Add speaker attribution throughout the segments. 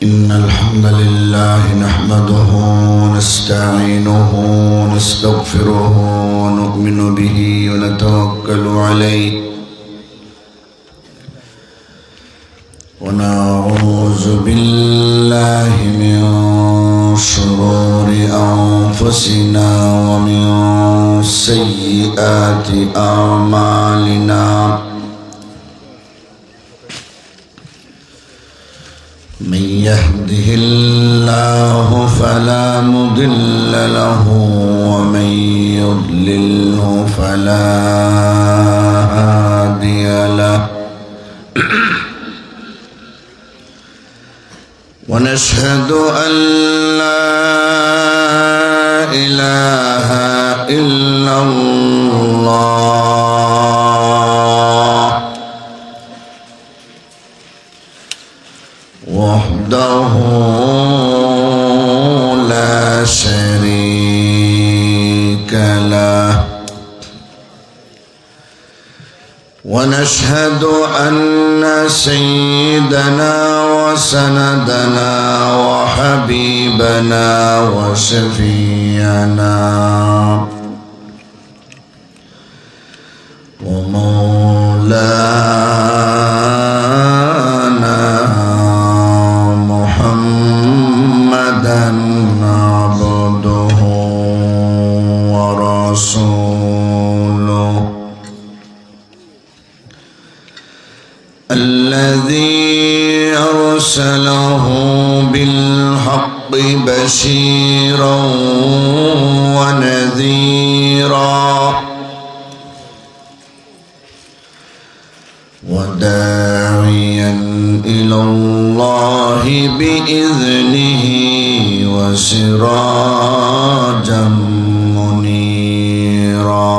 Speaker 1: إن الحمد لله نحمده ونستعينه ونستغفره ونؤمن به ونتوكل عليه ونعوذ بالله من شرور أنفسنا ومن سيئات أعمالنا من يهده الله فلا مضل له ومن يضلله فلا هادي له ونشهد أن لا إله إلا الله وحده لا شريك له ونشهد أن سيدنا وسندنا وحبيبنا وشفيعنا ومولانا محمدا عبده ورسوله الذي أرسله بالحق بشيرا ونذيرا وداعيا إلى الله بإذنه وسراجا منيرا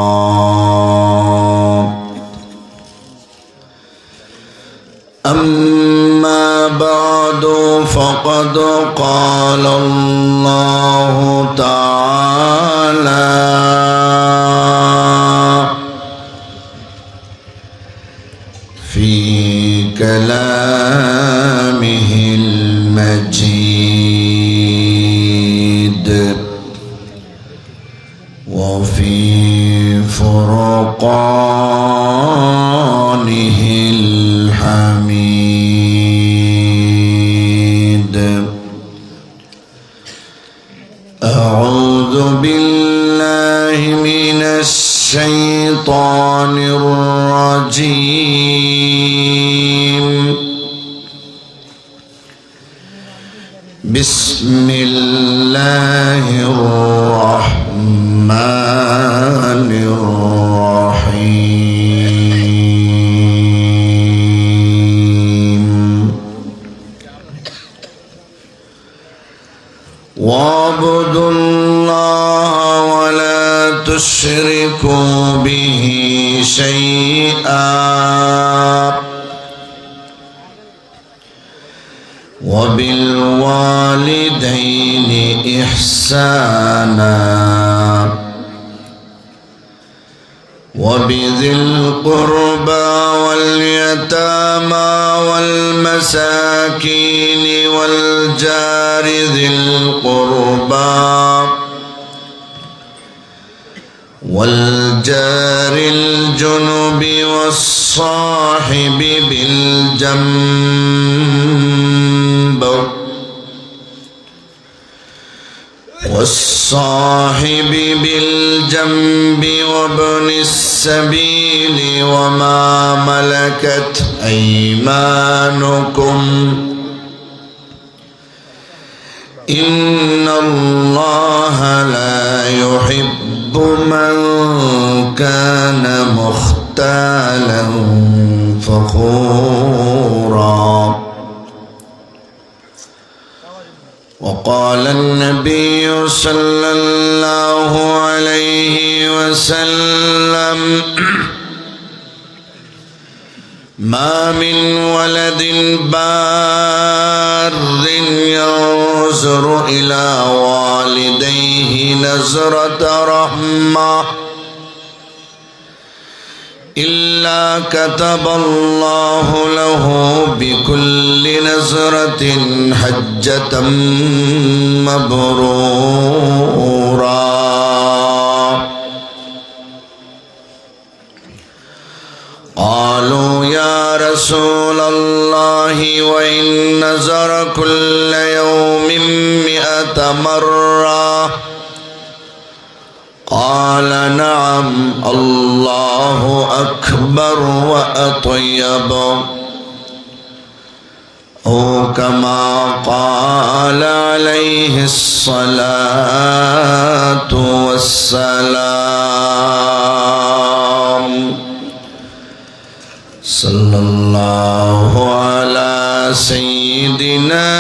Speaker 1: أما بعد فقد قال الله تعالى في كلامه المجيد وفي فرقانه الحميد أعوذ بالله من الشيطان الرجيم بسم الله الرحمن الرحيم واعبدوا الله ولا تشركوا به شيئا وبالوالدين إحسانا وبذي القربى واليتامى والمساكين والجار ذي القربى والجار الجنب والصاحب بالجنب وابن السبيل وما ملكت أيمانكم إن الله لا يحب من كان مختالا فخورا وقال النبي صلى الله عليه وسلم ما من ولد بار ينظر إلى والديه نظرة رحمة إلا إلا كتب الله له بكل نظرة حجة مبرورا. قالوا يا رسول الله وإن نظر كل يوم 100 مرة. قال نعم الله أكبر وأطيب أو كما قال عليه الصلاة والسلام. صلى الله على سيدنا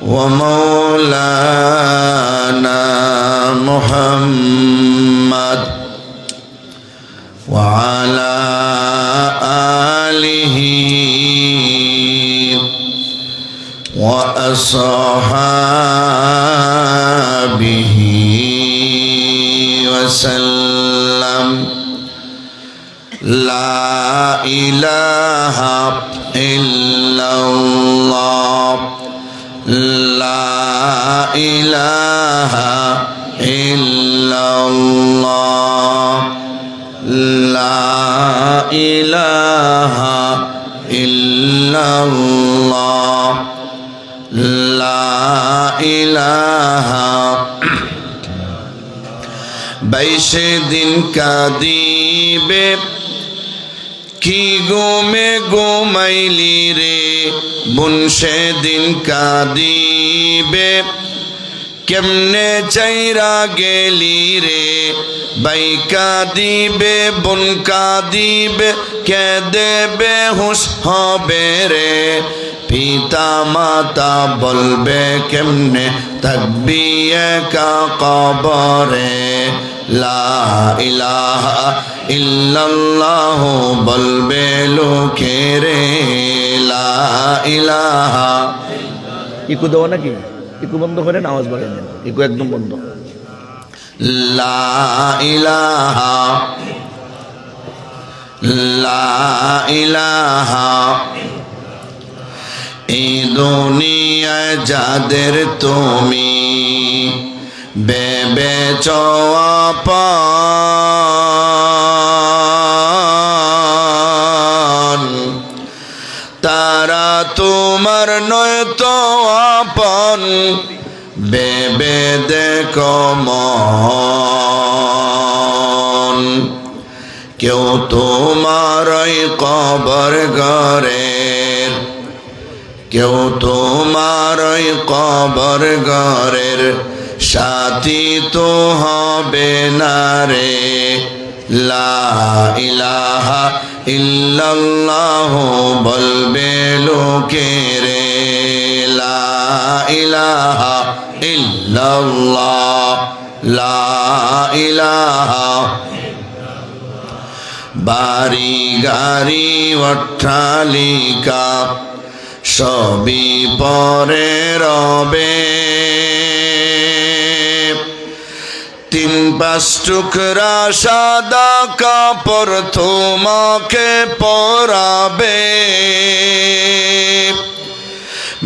Speaker 1: ومولانا محمد وعلى آله وأصحابه وسلم. لا إله إلا الله لا إله إلا الله لا إله إلا الله لا إله. 22 দিন কাঁদিবে কি ঘুমে ঘুমাইলি রে বোন, সেদিন কাঁদিবে কেমনে চাইরা গেলি রে ভাই, কাঁদিবে বোন কাঁদিবে কে দেবে হুঁশ হবে রে। পিতা মাতা বলবে কেমনে থাকবি একা কবরে। লা ইলাহা ইল্লাল্লাহ বলবে লোকে রে। লা ইলাহা ইকু দেওয়া নাকি? ইকু বন্ধ করেন, আওয়াজ বাড়িয়ে দেন। ইকু একদম বন্ধ। লা ইলাহা লা ইলাহা। এই দুনিয়ায় যাদের তুমি ভেবেছ আপন, তারা তোমার নয় তো আপন। ভেবে দেখো মন, কেউ তোমারই কবর ঘরের, কেউ তোমারই কবর ঘরের সাথী তো হবে না রে। লা ইলাহা ইল্লাল্লাহ বলবে লোকে রে। লা ইলাহা ইল্লাল্লাহ লা ইলাহা। বাড়ি গাড়ি অট্টালিকা সবই পরে রবে, 3-5 টুকরা সাদা কাপড় তোমাকে পরাবে।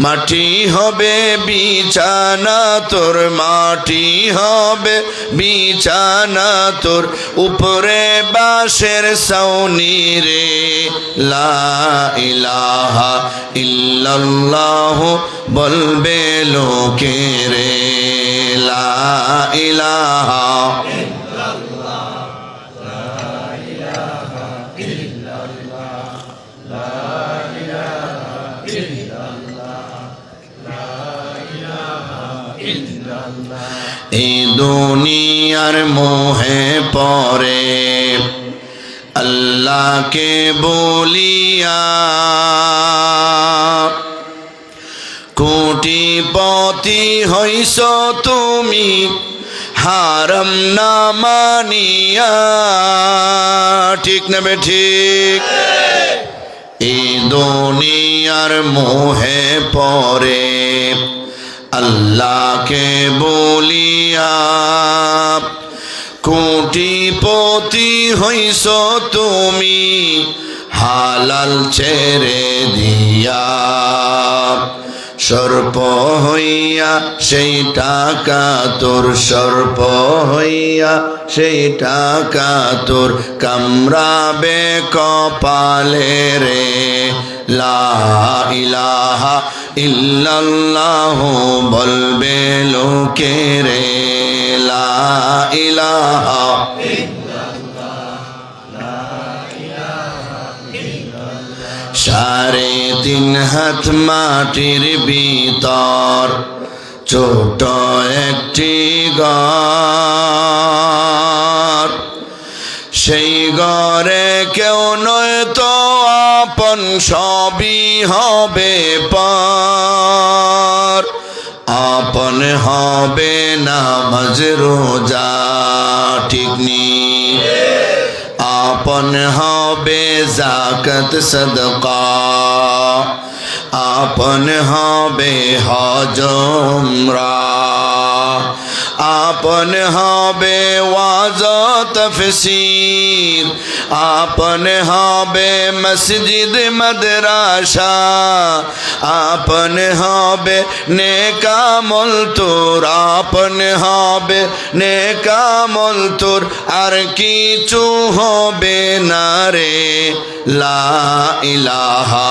Speaker 1: মাটি হবে বিছানা তোর, মাটি হবে বিছানা তোর, উপরে বাঁশের ছাউনি রে। লা ইলাহা ইল্লাল্লাহ বলবে লোকে রে। লা ইলাহা এই দুনিয়ার মোহে পরে আল্লাহকে বলিয়া, কোটিপতি হইছ তুমি হারাম না মানিয়া। ঠিক না বে ঠিক? এই দুনিয়ার মোহে পরে আল্লাহকে বলিয়া, কোটিপতি হইছ তুমি হালাল ছেড়ে দিয়া, সর্প হইয়া সেই টাকা তোর, সর্প হইয়া সেই টাকা তোর কামড়াবে কপালে রে। লা ইলাহা ইল্লাল্লাহ বলবে লোকে রে, লা ইলাহা সাড়ে তিন হাত মাটির ভিতর ছোট একটি ঘর, সেই ঘরে কেউ নয় তো আপন, সবই হবে পর। আপন হবে নামাজ রোজা, ঠিক নি? আপন হবে যাকাত সাদকা, আপন হবে হজ উমরা, আপন হবে ওয়াজ তাফসীর, আপন হবে মসজিদ মাদ্রাসা, আপন হবে নেক আমল তোর, আপন হবে নেক আমল তোর, আর কিছু হবে না রে। লা ইলাহা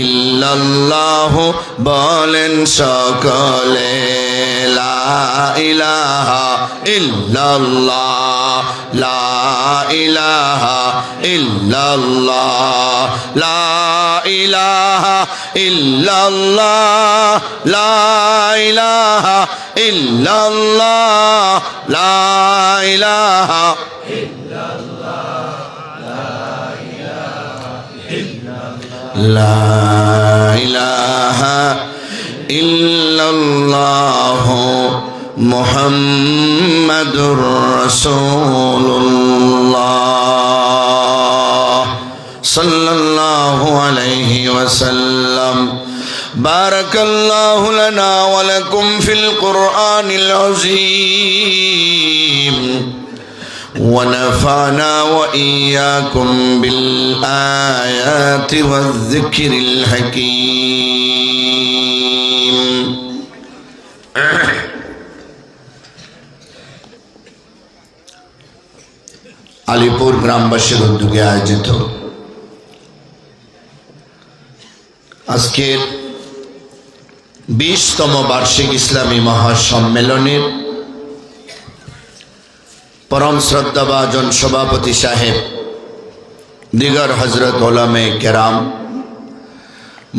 Speaker 1: ইল্লাল্লাহ বলেন সকলে, লা ইলাহা ইল্লাল্লাহ, লা ইলাহা ইল্লাল্লাহ, লা ইলাহা ইল্লাল্লাহ, লা ইলাহা ইল্লাল্লাহ, লা ইলাহা লা ইলাহা ইল্লাল্লাহ মুহাম্মাদুর রাসূলুল্লাহ সাল্লাল্লাহু আলাইহি ওয়াসাল্লাম। বারাকাল্লাহু লানা ওয়া লাকুম ফিল কুরআনিল আযীম ونفعنا وإياكم بالآيات والذكر الحكيم। আলিপুর গ্রামবাসীর উদ্যোগে আয়োজিত আজকের 20তম বার্ষিক ইসলামী মহাসম্মেলনের পরম শ্রদ্ধাভাজন সভাপতি সাহেব, দিগর হজরত ওলামে কেরাম,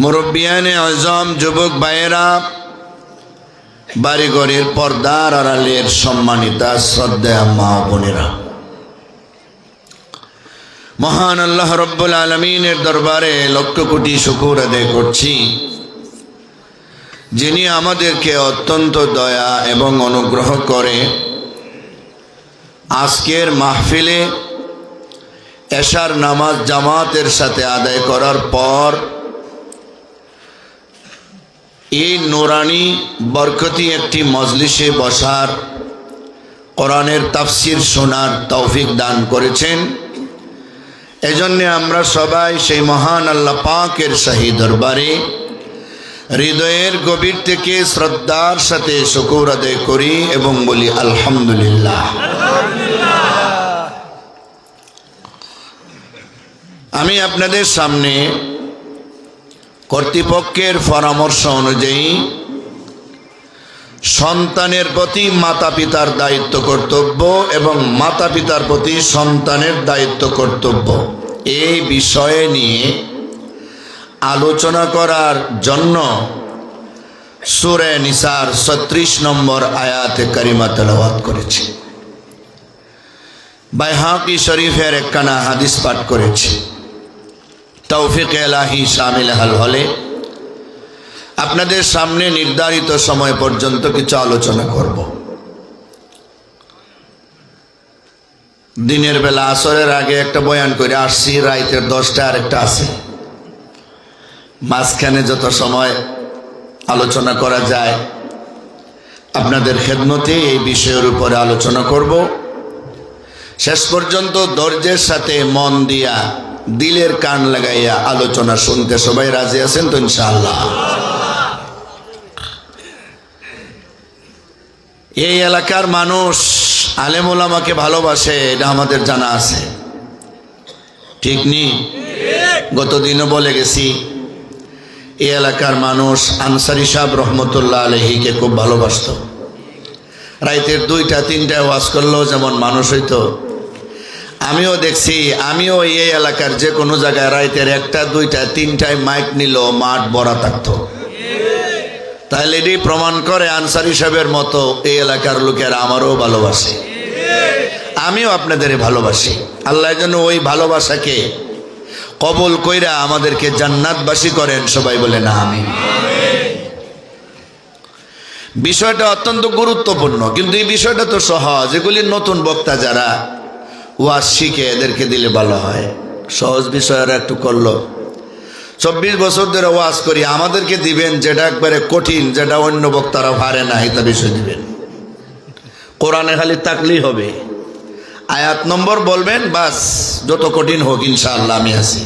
Speaker 1: মুরব্বিয়ানে আজম, যুবক ভাইয়েরা, বাড়িঘরের পর্দার আড়ালের সম্মানিতা শ্রদ্ধা মা বোনেরা, মহান আল্লাহ রব্বুল আলমিনের দরবারে লক্ষ কোটি শুকর আদায় করছি, যিনি আমাদেরকে অত্যন্ত দয়া এবং অনুগ্রহ করে আজকের মাহফিলে এশার নামাজ জামাতের সাথে আদায় করার পর এই নুরানি বরকতি একটি মজলিসে বসার, কোরআনের তাফসির শোনার তৌফিক দান করেছেন। এজন্য আমরা সবাই সেই মহান আল্লাহ পাকের শাহী দরবারে হৃদয়ের গভীর থেকে শ্রদ্ধার সাথে শুকর আদায় করি এবং বলি আলহামদুলিল্লাহ। আমি আপনাদের সামনে কর্তৃপক্ষের পরামর্শ অনুযায়ী সন্তানের প্রতি মাতা পিতার দায়িত্ব কর্তব্য এবং মাতা পিতার প্রতি সন্তানের দায়িত্ব কর্তব্য, এই বিষয়ে নিয়ে আলোচনা করার জন্য সূরা নিসার 36 নম্বর আয়াতে কারিমা তেলাওয়াত করেছি। বাইহাকি শরীফের একখানা হাদিস পাঠ করেছি। তৌফিক ইলাহি শামিল হাল হলে আপনাদের সামনে নির্ধারিত সময় পর্যন্ত কিছু আলোচনা করব। দিনের বেলা আসরের আগে একটা বয়ান করে আসছি, রাতের 10টা আরেকটা আছে, মাঝখানে যত সময় আলোচনা করা যায় আপনাদের খেদমতে এই বিষয়ের উপরে আলোচনা করব। শেষ পর্যন্ত ধৈর্যের সাথে মন দিয়া দিলের কান লাগাইয়া আলোচনা শুনতে সবাই রাজি আছেন তো ইনশাআল্লাহ? এই এলাকার মানুষ আলেম ওলামাকে ভালোবাসে, এটা আমাদের জানা আছে, ঠিক নি? গতদিনও বলে গেছি, এই এলাকার মানুষ আনসারী সাহেব রহমতুল্লাহ আলাইহিকে খুব ভালোবাসত। রাইতের 2টা 3টায় ওয়াজ করলেও যেমন মানুষ হইতো, আমিও দেখছি, আমিও এই এলাকার যে কোনো জায়গায় রাইতের 1টা 2টা 3টায় মাইক নিল মাঠ ভরা থাকতো। তাহলে এটি প্রমাণ করে আনসারী সাহেবের মতো এই এলাকার লোকেরা আমারও ভালোবাসে, আমিও আপনাদের ভালোবাসি। আল্লাহ যেন ওই ভালোবাসাকে কবুল কইরা আমাদেরকে জান্নাতবাসী করেন, সবাই বলে না আমিন। বিষয়টা অত্যন্ত গুরুত্বপূর্ণ, কিন্তু এই বিষয়টা তো সহজ, এগুলি নতুন বক্তা যারা ওয়াজ শিখে এদেরকে দিলে ভালো হয়। সহজ বিষয়রা একটু করলো, 24 বছর ধরে ওয়াজ করি, আমাদেরকে দিবেন যেটা একবারে কঠিন, যেটা অন্য বক্তারা পারে না, এটা বিষয় দিবেন। কোরআনে খালি তাকলি হবে, আয়াত নম্বর বলবেন, বাস, যত কঠিন হোক ইনশাআল্লাহ আমি আছি।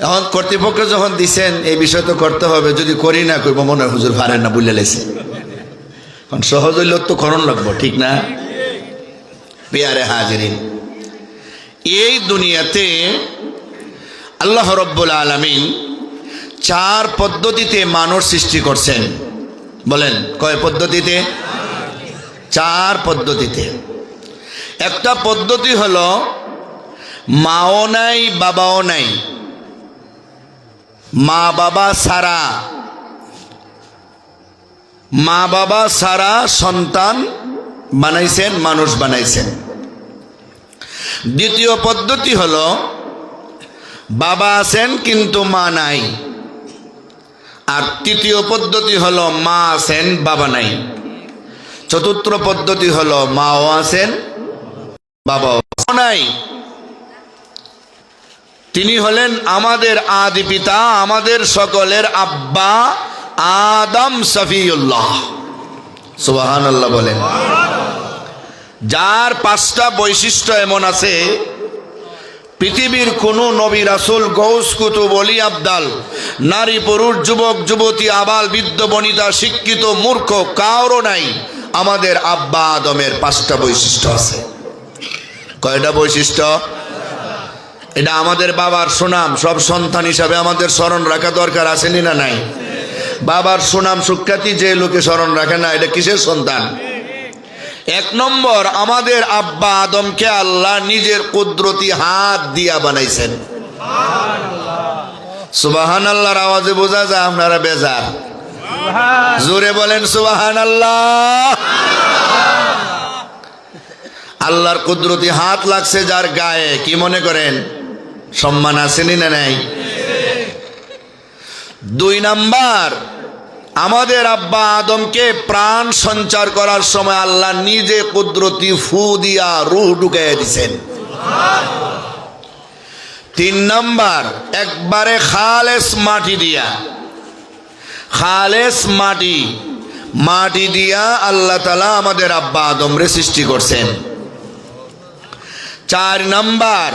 Speaker 1: এখন কর্তৃপক্ষ যখন দিচ্ছেন এই বিষয় তো করতে হবে, যদি করি না করবো মনে হয় হুজুর পারেন না বুঝলে লেছে। কারণ সহজ হইল তো করণ লাগবো, ঠিক না? পেয়ারে হাজিরিন, এই দুনিয়াতে আল্লাহ রব্বুল আলামিন 4 পদ্ধতিতে মানুষ সৃষ্টি করছেন। বলেন কয় পদ্ধতিতে? 4 পদ্ধতিতে। একটা পদ্ধতি হলো মাও নাই বাবাও নাই, মা বাবা ছাড়া, মা বাবা ছাড়া সন্তান বানাইছেন, মানুষ বানাইছেন। দ্বিতীয় পদ্ধতি হলো বাবা আছেন কিন্তু মা নাই। আর তৃতীয় পদ্ধতি হলো মা আছেন বাবা নাই। চতুর্থ পদ্ধতি হলো মাও আছেন বাবাও নাই। তিনি হলেন আমাদের আদি পিতা, আমাদের সকলের আব্বা আদম সফিউল্লাহ। সুবহানাল্লাহ বলেন। যার 5টা বৈশিষ্ট্য এমন আছে, পৃথিবীর কোন নবী রাসূল গৌস কুতুব ওলি আবদাল, নারী পুরুষ যুবক যুবতী আবাল বৃদ্ধ বনিতা শিক্ষিত মূর্খ কারো নাই, আমাদের আব্বা আদমের 5টা বৈশিষ্ট্য আছে। কয়টা বৈশিষ্ট্য? এটা আমাদের বাবার সুনাম, সব সন্তান হিসাবে আমাদের স্মরণ রাখা দরকার, আসেনি না নাই? বাবার সুনাম সুখ্যাতি যে লোকে স্মরণ রাখে না, এটা কিসের সন্তান? 1 নম্বর, আমাদের আব্বা আদমকে আল্লাহ নিজের কুদরতি হাত দিয়া বানাইছেন। সুবহানাল্লাহর আওয়াজে বোঝা যায় আপনারা বেজার। জোরে বলেন সুবহানাল্লাহ। আল্লাহর কুদরতি হাত লাগছে যার গায়ে, কি মনে করেন সম্মান আসেনি না নাই? 2 নাম্বার, আমাদের আব্বা আদমকে প্রাণ সঞ্চার করার সময় আল্লাহ নিজে কুদরতি ফু দিয়া রূহ ঢুকাইয়া দিছেন। 3 নাম্বার, একবারে খালেস মাটি দিয়া, খালেস মাটি দিয়া আল্লাহ তাআলা আমাদের আব্বা আদমরে সৃষ্টি করছেন। 4 নাম্বার,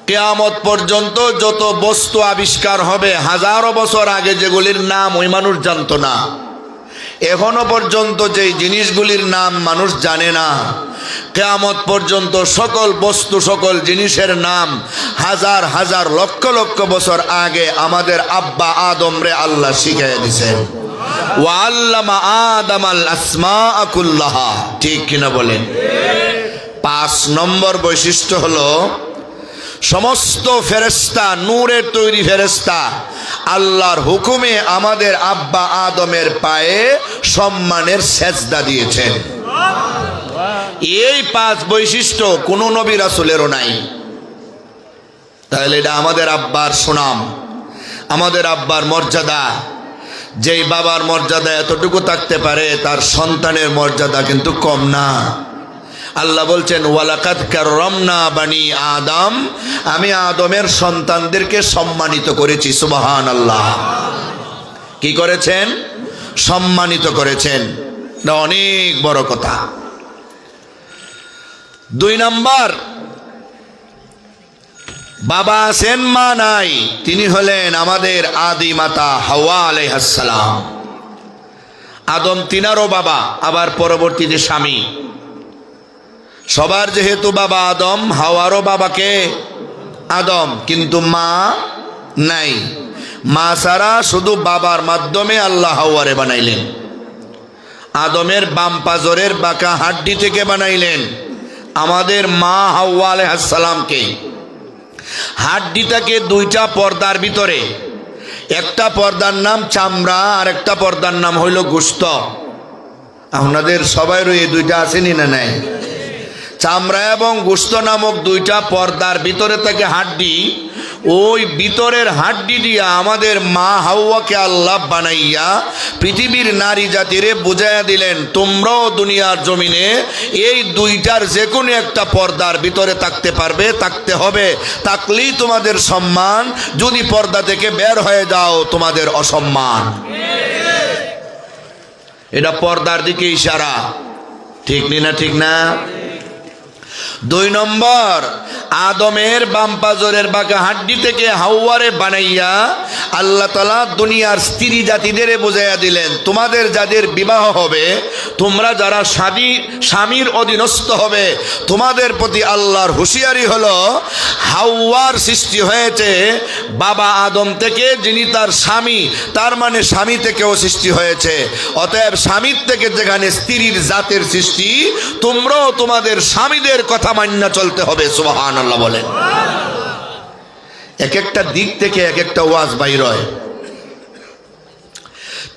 Speaker 1: কিয়ামত পর্যন্ত যত বস্তু আবিষ্কার হবে, হাজারো বছর আগে যেগুলির নাম ওই মানুষ জানতো না, এখনো পর্যন্ত যেই জিনিসগুলির নাম মানুষ জানে না, কিয়ামত পর্যন্ত সকল বস্তু সকল জিনিসের নাম হাজার হাজার লক্ষ লক্ষ বছর আগে আমাদের আব্বা আদমরে আল্লাহ শিখাইয়া দিয়েছেন। ওয়া আল্লামা আদামাল আসমাআ কুল্লাহা, ঠিক কিনা বলেন? 5 নম্বর বৈশিষ্ট্য হলো সমস্ত ফেরেশতা, নূরের তৈরি ফেরেশতা আল্লাহর হুকুমে আমাদের আব্বা আদমের পায়ে সম্মানের সেজদা দিয়েছেন। এই 5 বৈশিষ্ট্য কোন নবী রাসূলেরও নাই। তাহলে এটা আমাদের আব্বার সুনাম, আমাদের আব্বার মর্যাদা। যেই বাবার মর্যাদা এতটুকু থাকতে পারে, তার সন্তানের মর্যাদা কিন্তু কম না। আল্লাহ বলছেন ওয়ালাকাদ কাররামনা বানি আদম, আমি আদমের সন্তানদেরকে সম্মানিত করেছি। সুবহানাল্লাহ। কি করেছেন? সম্মানিত করেছেন। এটা অনেক বড় কথা। দুই নাম্বার, বাবা আছেন মা নাই, তিনি হলেন আমাদের আদি মাতা হাওয়া আলাইহিস সালাম। আদম তিনারও বাবা, আবার পরবর্তীতে স্বামী। সবার যেহেতু বাবা আদম, হাওয়ারও বাবাকে আদম, কিন্তু মা নাই। মা ছাড়া শুধু বাবার মাধ্যমে আল্লাহ হাওয়ারে বানাইলেন। আদমের বাম পাজরের বাঁকা হাড্ডি থেকে বানাইলেন আমাদের মা হাওয়া আলাইহিস সালামকে। হাড্ডিটাকে দুইটা পর্দার ভিতরে, একটা পর্দার নাম চামড়া আর একটা পর্দার নাম হইল গোশত। আপনাদের সবাই এই দুইটা আসেনি না নাই? চামড়া এবং গোশত নামক দুইটা পর্দার ভিতরে থাকে হাড্ডি। ওই ভিতরের হাড্ডি দিয়া আমাদের মা হাওয়াকে আল্লাহ বানাইয়া পৃথিবীর নারী জাতিরে বুঝাইয়া দিলেন, তোমরাও দুনিয়ার জমিনে এই দুইটার যে কোনো একটা পর্দার ভিতরে থাকতে পারবে, থাকতে হবে। থাকলেই তোমাদের সম্মান, যদি পর্দা থেকে বের হয়ে যাও তোমাদের অসম্মান। এটা পর্দার দিকে ইশারা, ঠিক না? ঠিক না? দুই নম্বর, আদমের বাম পাজরের বাঁকা হাড্ডি থেকে হাওয়ারে বানাইয়া আল্লাহ তাআলা দুনিয়ার স্ত্রী জাতিদের বুঝাইয়া দিলেন, তোমাদের যাদের বিবাহ হবে, তোমরা যারা স্বামীর অধীনস্থ হবে, তোমাদের প্রতি আল্লাহর হুঁশিয়ারি হলো, হাওয়ার সৃষ্টি হয়েছে বাবা আদম থেকে, যিনি তার স্বামী, তার মানে স্বামী থেকেও সৃষ্টি হয়েছে। অতএব স্বামীর থেকে যেখানে স্ত্রীর জাতের সৃষ্টি, তোমরাও তোমাদের স্বামীদের কথা মান্য চলতে হবে। সুবহানাল্লাহ বলেন। এক একটা দিক থেকে এক একটা ওয়াজ বাইর হয়।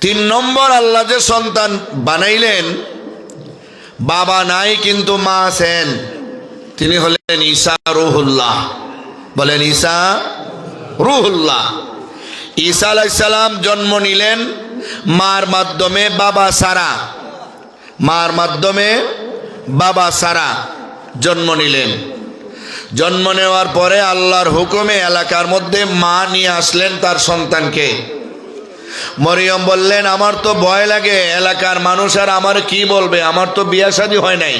Speaker 1: তিন নম্বর, আল্লাহ যে সন্তান বানাইলেন, বাবা নাই কিন্তু মা আছেন, তিনি হলেন ঈসা রূহুল্লাহ। বলেন ঈসা রূহুল্লাহ। ঈসা আলাইহিস সালাম জন্ম নিলেন মার মাধ্যমে, বাবা সারা, মার মাধ্যমে বাবা সারা জন্ম নিলেন। জন্ম নেওয়ার পরে আল্লাহর হুকুমে এলাকার মধ্যে মা নিয়ে আসলেন তার সন্তানকে। মরিয়ম বললেন, আমার তো ভয় লাগে, এলাকার মানুষ আর আমার কি বলবে, আমার তো বিয়া শাদী হয় নাই।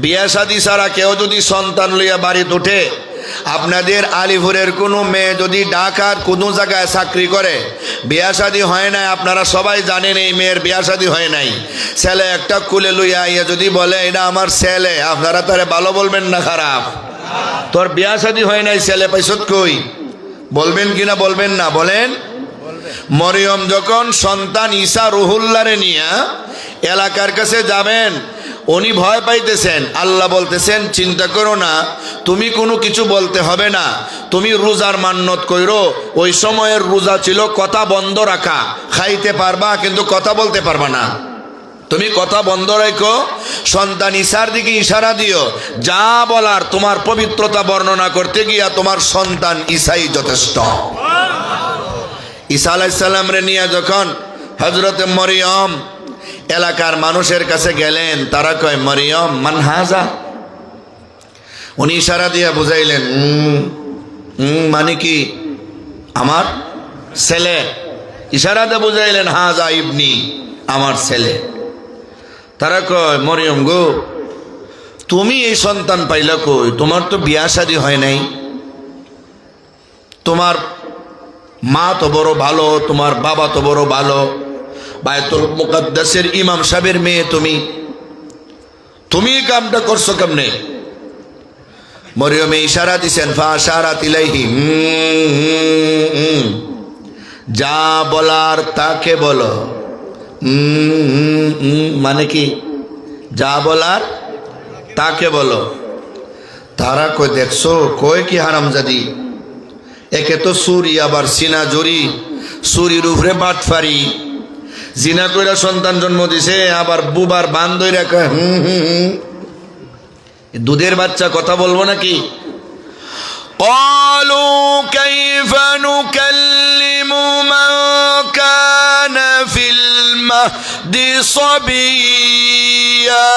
Speaker 1: বিয়া শাদী ছাড়া কেউ যদি সন্তান লইয়া বাড়িতে উঠে, আপনাদের আলিপুরের কোনো মেয়ে যদি ঢাকার কোনো জায়গায় চাকরি করে, বিয়া শাদী হয় নাই, আপনারা সবাই জানেন এই মেয়ের বিয়া শাদী হয় নাই, ছেলে একটা কুলে লইয়া আইয়া যদি বলে এটা আমার ছেলে, আপনারা তারে ভালো বলবেন না খারাপ? তোর বিয়া শাদী হয় নাই, ছেলে পাইছত কই, বলবেন কিনা বলবেন না? বলেন। মরিয়ম যখন সন্তান ঈসা রূহুল্লাহরে নিয়ে এলাকার কাছে যাবেন, উনি ভয় পাইতেছেন। আল্লাহ বলতেছেন, চিন্তা করো না, তুমি কোনো কিছু বলতে হবে না, তুমি রোজার মান্যত কইরো। ওই সময়ের রোজা ছিল কথা বন্ধ রাখা, খাইতে পারবা কিন্তু কথা বলতে পারবা না। তুমি কথা বন্ধ রাখো, সন্তান ঈসার দিকে ইশারা দিও, যা বলার তোমার পবিত্রতা বর্ণনা করতে গিয়া তোমার সন্তান ঈসাই যথেষ্ট। ঈসা আলাইহিস সালাম রে নিয়ে যখন হযরতে মরিয়ম এলাকার মানুষের কাছে গেলেন, তারা কয়, মরিয়ম মান হাজা? উনি ইশারা দিয়ে বুঝাইলেন, মানে কি? আমার ছেলে। ইশারা দিয়ে বুঝাইলেন, হাজা ইবনি, আমার ছেলে। তারা কয়, মরিয়ম গো, তুমি এই সন্তান পাইলা কই? তোমার তো বিয়া শাদী হয় নাই, তোমার মা তো বড় ভালো, তোমার বাবা তো বড় ভালো, বায়তুল মুকাদ্দাসের ইমাম সাহেবের মেয়ে, তুমি কামটা করছো কেমনে? মরিয়মে ইশারা দিছেন, ফাশারাত ইলাইহি, যা বলার তাকে বলো। মানে কি? যা বলার তাকে বলো। তারা কই, দেখছো কই কি হারামজাদি, একে তো সুরি, আবার সিনা জরি, সুরির উপরে বাটফারি, জিনা কইরা সন্তান জন্ম দিছে, আবার বুবার বান ধইরা কয় দুধের বাচ্চা কথা বলবো নাকি? ক্বালু কাইফা নুকাল্লিমু মান কানা ফিল মাহদি সাবিয়্যা।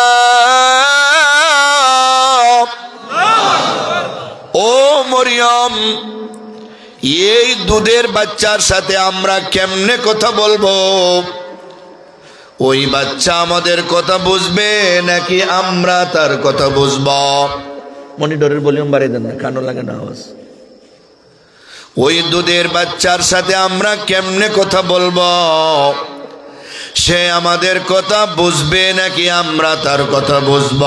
Speaker 1: ও মরিয়ম, এই দুধের বাচ্চার সাথে আমরা কেমনে কথা বলবো? ওই বাচ্চা আমাদের কথা বুঝবে নাকি আমরা তার কথা বুঝব? মনিটরের ভলিউম বাড়িয়ে দেন না, কানো লাগে না আওয়াজ। ওই দুধের বাচ্চার সাথে আমরা কেমনে কথা বলবো? সে আমাদের কথা বুঝবে নাকি আমরা তার কথা বুঝব?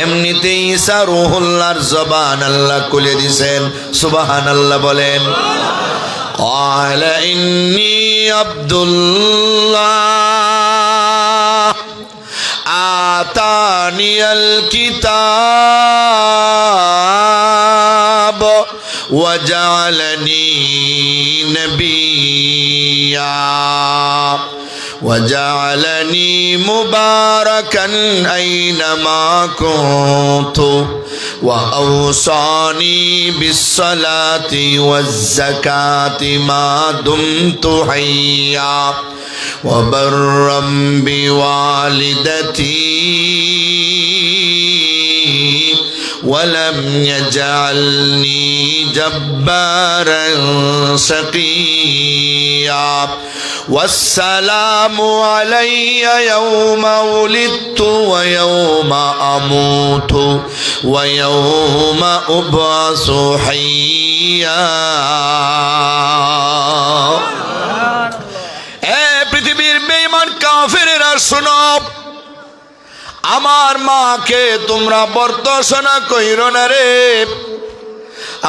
Speaker 1: এমনিতেই ঈসা রূহুল্লাহর জবান আল্লাহ খুলে দিয়েছেন। সুবহানাল্লাহ বলেন। قال إني عبد الله آتاني الكتاب وجعلني نبيا وجعلني مباركا أينما كنت وأوصاني بالصلاة والزكاة ما دمت حيا وبرا بوالدتي ولم يجعلني جبارا شقيا والسلام علي يوم ولدت ويوم أموت ويوم أبعث حيا। পৃথিবীর বেঈমান কাফেরেরা শোনো, আমার মাকে তোমরা বর্তসনা কইরো না রে।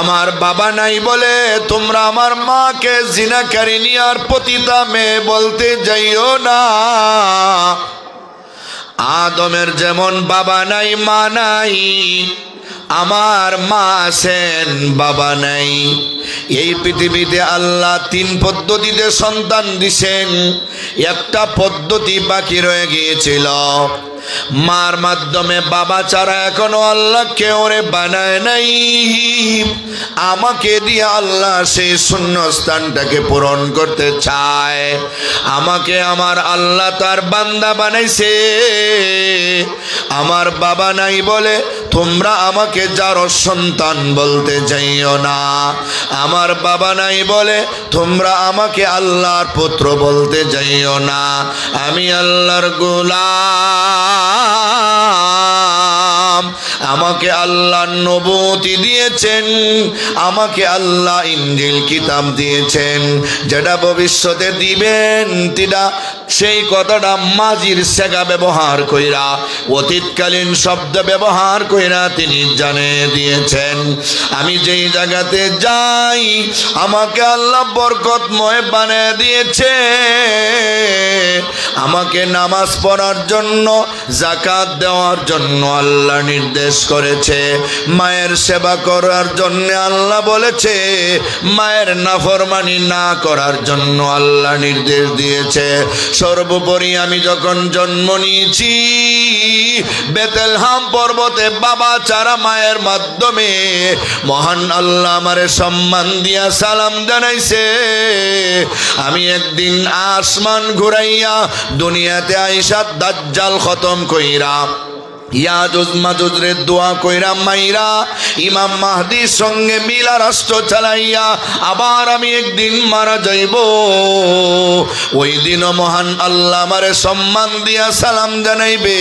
Speaker 1: আমার বাবা নাই বলে তোমরা আমার মাকে জিনাকারিনী আর পতিতা মেয়ে বলতে যাইও না। আদমের যেমন বাবা নাই মা নাই, আমার মা আছেন বাবা নাই। এই পৃথিবীতে আল্লাহ তিন পদ্ধতিতে সন্তান দিছেন, একটা পদ্ধতি বাকি রয়ে গিয়েছিল। মার মাধ্যমে বাবা ছাড়া এখনো আল্লাহ কেউ রে বানায় নাই। আমাকে দিয়ে আল্লাহ সেই শূন্যস্থানটাকে পূরণ করতে চায়। আমাকে আমার আল্লাহ তার বান্দা বানাইছে। আমার বাবা নাই বলে তোমরা আমাকে যার সন্তান বলতে যাইও না। আমার বাবা নাই বলে তোমরা আমাকে আল্লাহর পুত্র বলতে যাইও না। আমি আল্লাহর গোলাম। আমাকে আল্লাহ নবুয়তি দিয়েছেন, আমাকে আল্লাহ ইনজিল কিতাব দিয়েছেন, যেটা ভবিষ্যতে দিবেন তিনা সেই কথাটা মাজির সেগা ব্যবহার কইরা, অতীতকালীন শব্দ ব্যবহার কইরা তিনি জানিয়ে দিয়েছেন। আমি যেই জায়গাতে যাই আমাকে আল্লাহ বরকতময় বানিয়ে দিয়েছে। আমাকে নামাজ পড়ার জন্য, যাকাত দেওয়ার জন্য আল্লাহ নির্দেশ করেছে। মায়ের সেবা করার জন্য আল্লাহ বলেছে। মায়ের নাফরমানি না করার জন্য আল্লাহ নির্দেশ দিয়েছে। সর্বোপরি আমি যখন জন্ম নিয়েছি বেতেলহাম পর্বতে বাবা ছাড়া মায়ের মাধ্যমে মহান আল্লাহ আমারে সম্মান দিয়া সালাম জানাইছে। আমি একদিন আসমান ঘুরাইয়া দুনিয়াতে আইসা দাজ্জাল খতম কইরা ইয়াজুজ মাজুজরে দোয়া কইরা মাইরা ইমাম মাহদির সঙ্গে মিলা রাষ্ট্র চালাইয়া আবার আমি একদিন মারা যাইব। ওই দিনও মহান আল্লাহ আমারে সম্মান দিয়া সালাম জানাইবে।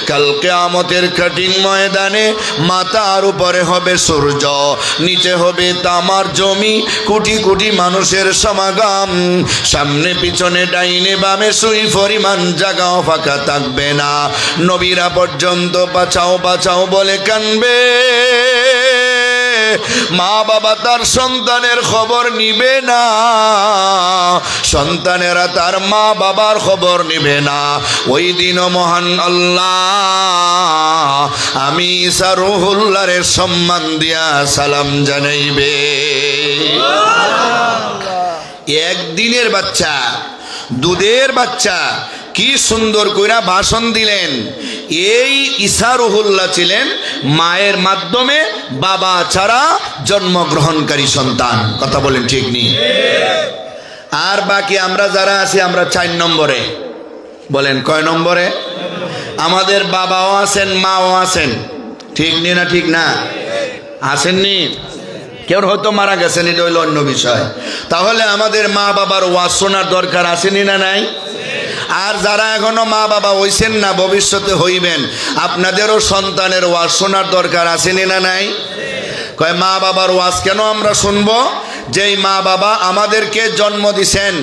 Speaker 1: কাল কিয়ামতের কঠিন ময়দানে মাথার উপরে হবে সূর্য, নিচে হবে তামার জমি, কোটি কোটি মানুষের সমাগম। সামনে পিছনে ডাইনে বামে সুই পরিমাণ জায়গাও ফাঁকা থাকবে না। নবীরা পর্যন্ত বাঁচাও বাঁচাও বলে কানবে। মা বাবা তার সন্তানের খবর নিবে না, সন্তানেরা তার মা বাবার খবর নিবে না। ওই দিনও মহান আল্লাহ আমি ঈসা রূহুল্লাহর সম্মান দিয়া সালাম জানাইবে। একদিনের বাচ্চা, দুধের বাচ্চা কি সুন্দর কইরা ভাষণ দিলেন। এই ঈসা রূহুল্লাহ ছিলেন মায়ের মাধ্যমে বাবা ছাড়া জন্মগ্রহণকারী সন্তান। কথা বলেন ঠিক নেই? আর বাকি আমরা যারা আছি আমরা 4 নম্বরে। বলেন কয় নম্বরে? আমাদের বাবাও আছেন, মাও আছেন। ঠিক নেই না? ঠিক না? আসেননি? কেউ হয়তো মারা গেছেন, এটা হইল অন্য বিষয়। তাহলে আমাদের মা বাবার ওয়াজ শোনার দরকার আসেনি না নাই? আর যারা এখনো মা বাবা হইছেন না, ভবিষ্যতে হইবেন, আপনাদেরও সন্তানের ওয়াজ শোনার দরকার আছে না নাই? কয় মা বাবার ওয়াজ কেন আমরা শুনবো? যেই মা বাবা আমাদেরকে জন্ম দিছেন,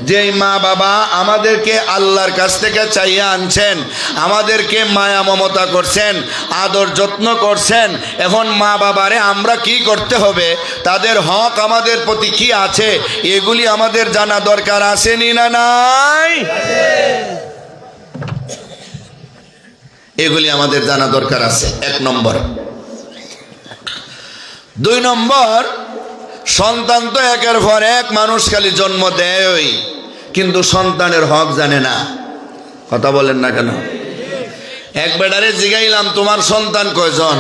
Speaker 1: যেই মা বাবা আমাদেরকে আল্লাহর কাছ থেকে চাইয়া আনছেন, আমাদেরকে মায়া মমতা করছেন, আদর যত্ন করছেন, এখন মা বাবারে আমরা কি করতে হবে, তাদের হক আমাদের প্রতি কি আছে, এগুলি আমাদের জানা দরকার আছে না নাই? এগুলি আমাদের জানা দরকার আছে, 1 নম্বর। 2 নম্বর, সন্তান তো একের পর এক মানুষ খালি জন্ম দেয়, কিন্তু সন্তানের হক জানে না। কথা বলেন না কেন? এক বেটারে জিগাইলাম, তোমার সন্তান কয়জন?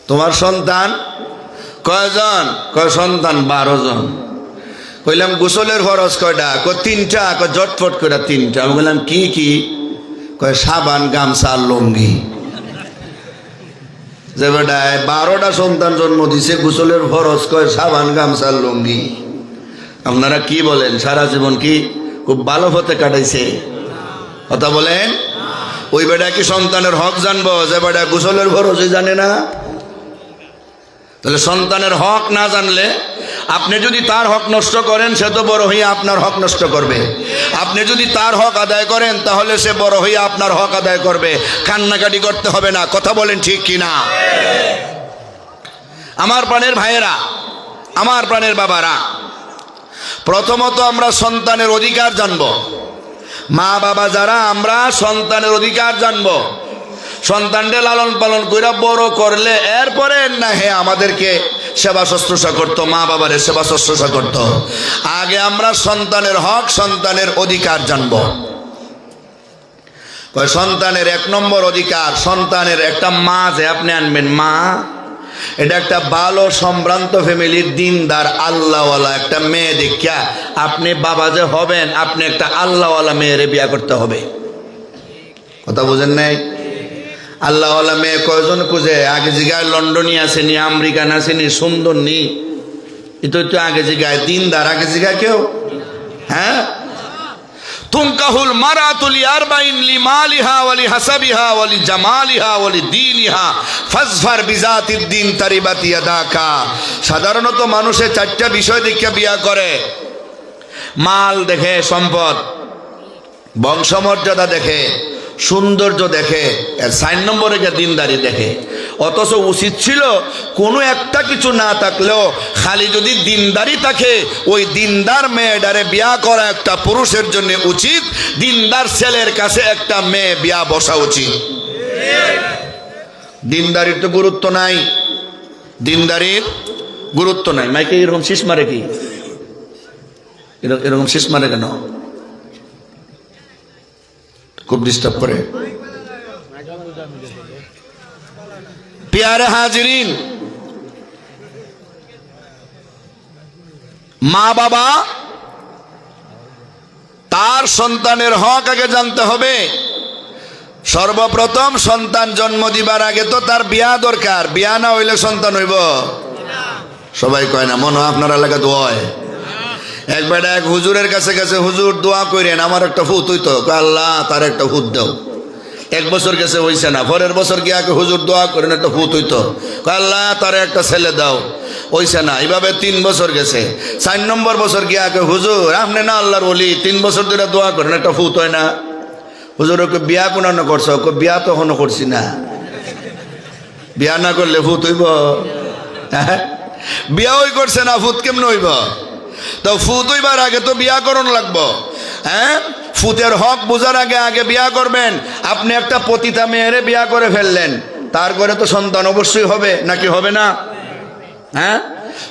Speaker 1: তোমার সন্তান কয়জন? কয় সন্তান 12 জন। কইলাম গোসলের খরচ কয়টা? কয় 3টা। কয় জটফট কয়টা? 3টা। আমি বললাম কি কি? কয় সাবান, গামছা, লুঙ্গি। যে বেটায় 12টা সন্তান জন্ম দিছে, গোসলের খরচ কয় সাবান, গামছা, লুঙ্গি। আপনারা কি বলেন? সারা জীবন কি খুব ভালো পথে কাটাইছে? কথা বলেন। ওই বেটা কি সন্তানের হক জানবো যে বেটা গোসলের খরচই জানে না? তাহলে সন্তানের হক না জানলে আপনি যদি তার হক নষ্ট করেন, সে তো বড় হইয়া আপনার হক নষ্ট করবে। আপনি যদি তার হক আদায় করেন, তাহলে সে বড় হইয়া আপনার হক আদায় করবে। কান্নাকাটি করতে হবে না। কথা বলেন ঠিক কিনা? আমার প্রাণের ভাইয়েরা, আমার প্রাণের বাবারা, প্রথমত আমরা সন্তানের অধিকার জানব। মা বাবা যারা, আমরা সন্তানের অধিকার জানব। সন্তানকে লালন পালন করে বড় করলে এরপরে না হে আমাদেরকে সেবা শুশ্রূষা করতো, মা বাবারে সেবা শুশ্রূষা করতো। আগে আমরা সন্তানের হক, সন্তানের অধিকার জানব। সন্তানের 1 নম্বর অধিকার, সন্তানের একটা মা যে আপনি আনবেন, মা এটা একটা ভালো সম্ভ্রান্ত ফ্যামিলির দিনদার আল্লাহওয়ালা একটা মেয়ে দেখিয়া আপনি বাবা যে হবেন, আপনি একটা আল্লাহওয়ালা মেয়েরে বিয়া করতে হবে। কথা বুঝেন নাই? আল্লাহওয়ালা মেয়ে কয়জন খুঁজে? আগে জিগায় লন্ডনী আসেনি, আমেরিকান আসেনি, সুন্দর নি, এতো আগে জিগায় দিনদার। আগে জিগায় কেউ? হ্যাঁ, তুনকাহুল মারাতুল আরবাইন লিমালিহা ওয়ালি হাসাবিহা ওয়ালি জামালিহা ওয়ালি দীনিহা ফাজফার বিজাতিদ দ্বীন তারিবাত ইয়াদাকা। সাধারণত মানুষে 4টা বিষয় দেখে বিয়া করে। মাল দেখে, সম্পদ, বংশমর্যাদা দেখে, সৌন্দর্য দেখে, আর 4 নম্বরে দিনদারি দেখে। অথচ উচিত ছিল কোনো একটা কিছু না থাকলেও খালি যদি দিনদারি থাকে, ওই দিনদার মেয়েটারে বিয়া করা একটা পুরুষের জন্য উচিত। দিনদার ছেলের কাছে একটা মেয়ে বিয়া বসা উচিত। দিনদারির তো গুরুত্ব নাই, দিনদারির গুরুত্ব নাই। মাইকে এরকম শীষ মারে কি? এরকম শীষ মারে কেন? খুব ডিস্টার্ব করে। প্যারে হাজিরিন, মা বাবা তার সন্তানের হক আগে জানতে হবে। সর্বপ্রথম সন্তান জন্ম দিবার আগে তো তার বিয়া দরকার। বিয়া না হইলে সন্তান হইব? সবাই কয় না, মনে হয় আপনার এলাকাতে হয়। একবার এক হুজুরের কাছে গেছে, হুজুর দোয়া করেন আমার একটা ফুত হইতো। আল্লাহ তার একটা ফুত দাও। 1 বছর গেছে, হইছে না। পরের বছর গিয়ে হুজুর দোয়া করেন একটা ফুত হইতো। আল্লাহ তার একটা ছেলে দাও, হইছে না। এইভাবে 3 বছর গেছে। 4 নম্বর বছর গিয়ে হুজুর আপনি না আল্লাহর ওলি, 3 বছর ধরে দোয়া করেন একটা ফুত হয় না। হুজুর ওকে বিয়া কোন করছো? বিয়া তো এখনো করছি না। বিয়া না করলে ফুত হইব? বিয়া ওই করছে না, ফুত কেমন হইব? তো ফুত হইবার আগে তো বিয়া করণ লাগবো। হ্যাঁ, ফুতের হক বোঝার আগে আগে বিয়া করবেন। আপনি একটা পতিতা মেয়েরে বিয়া করে ফেললেন, তার ঘরে তো সন্তান অবশ্যই হবে, নাকি হবে না? হ্যাঁ,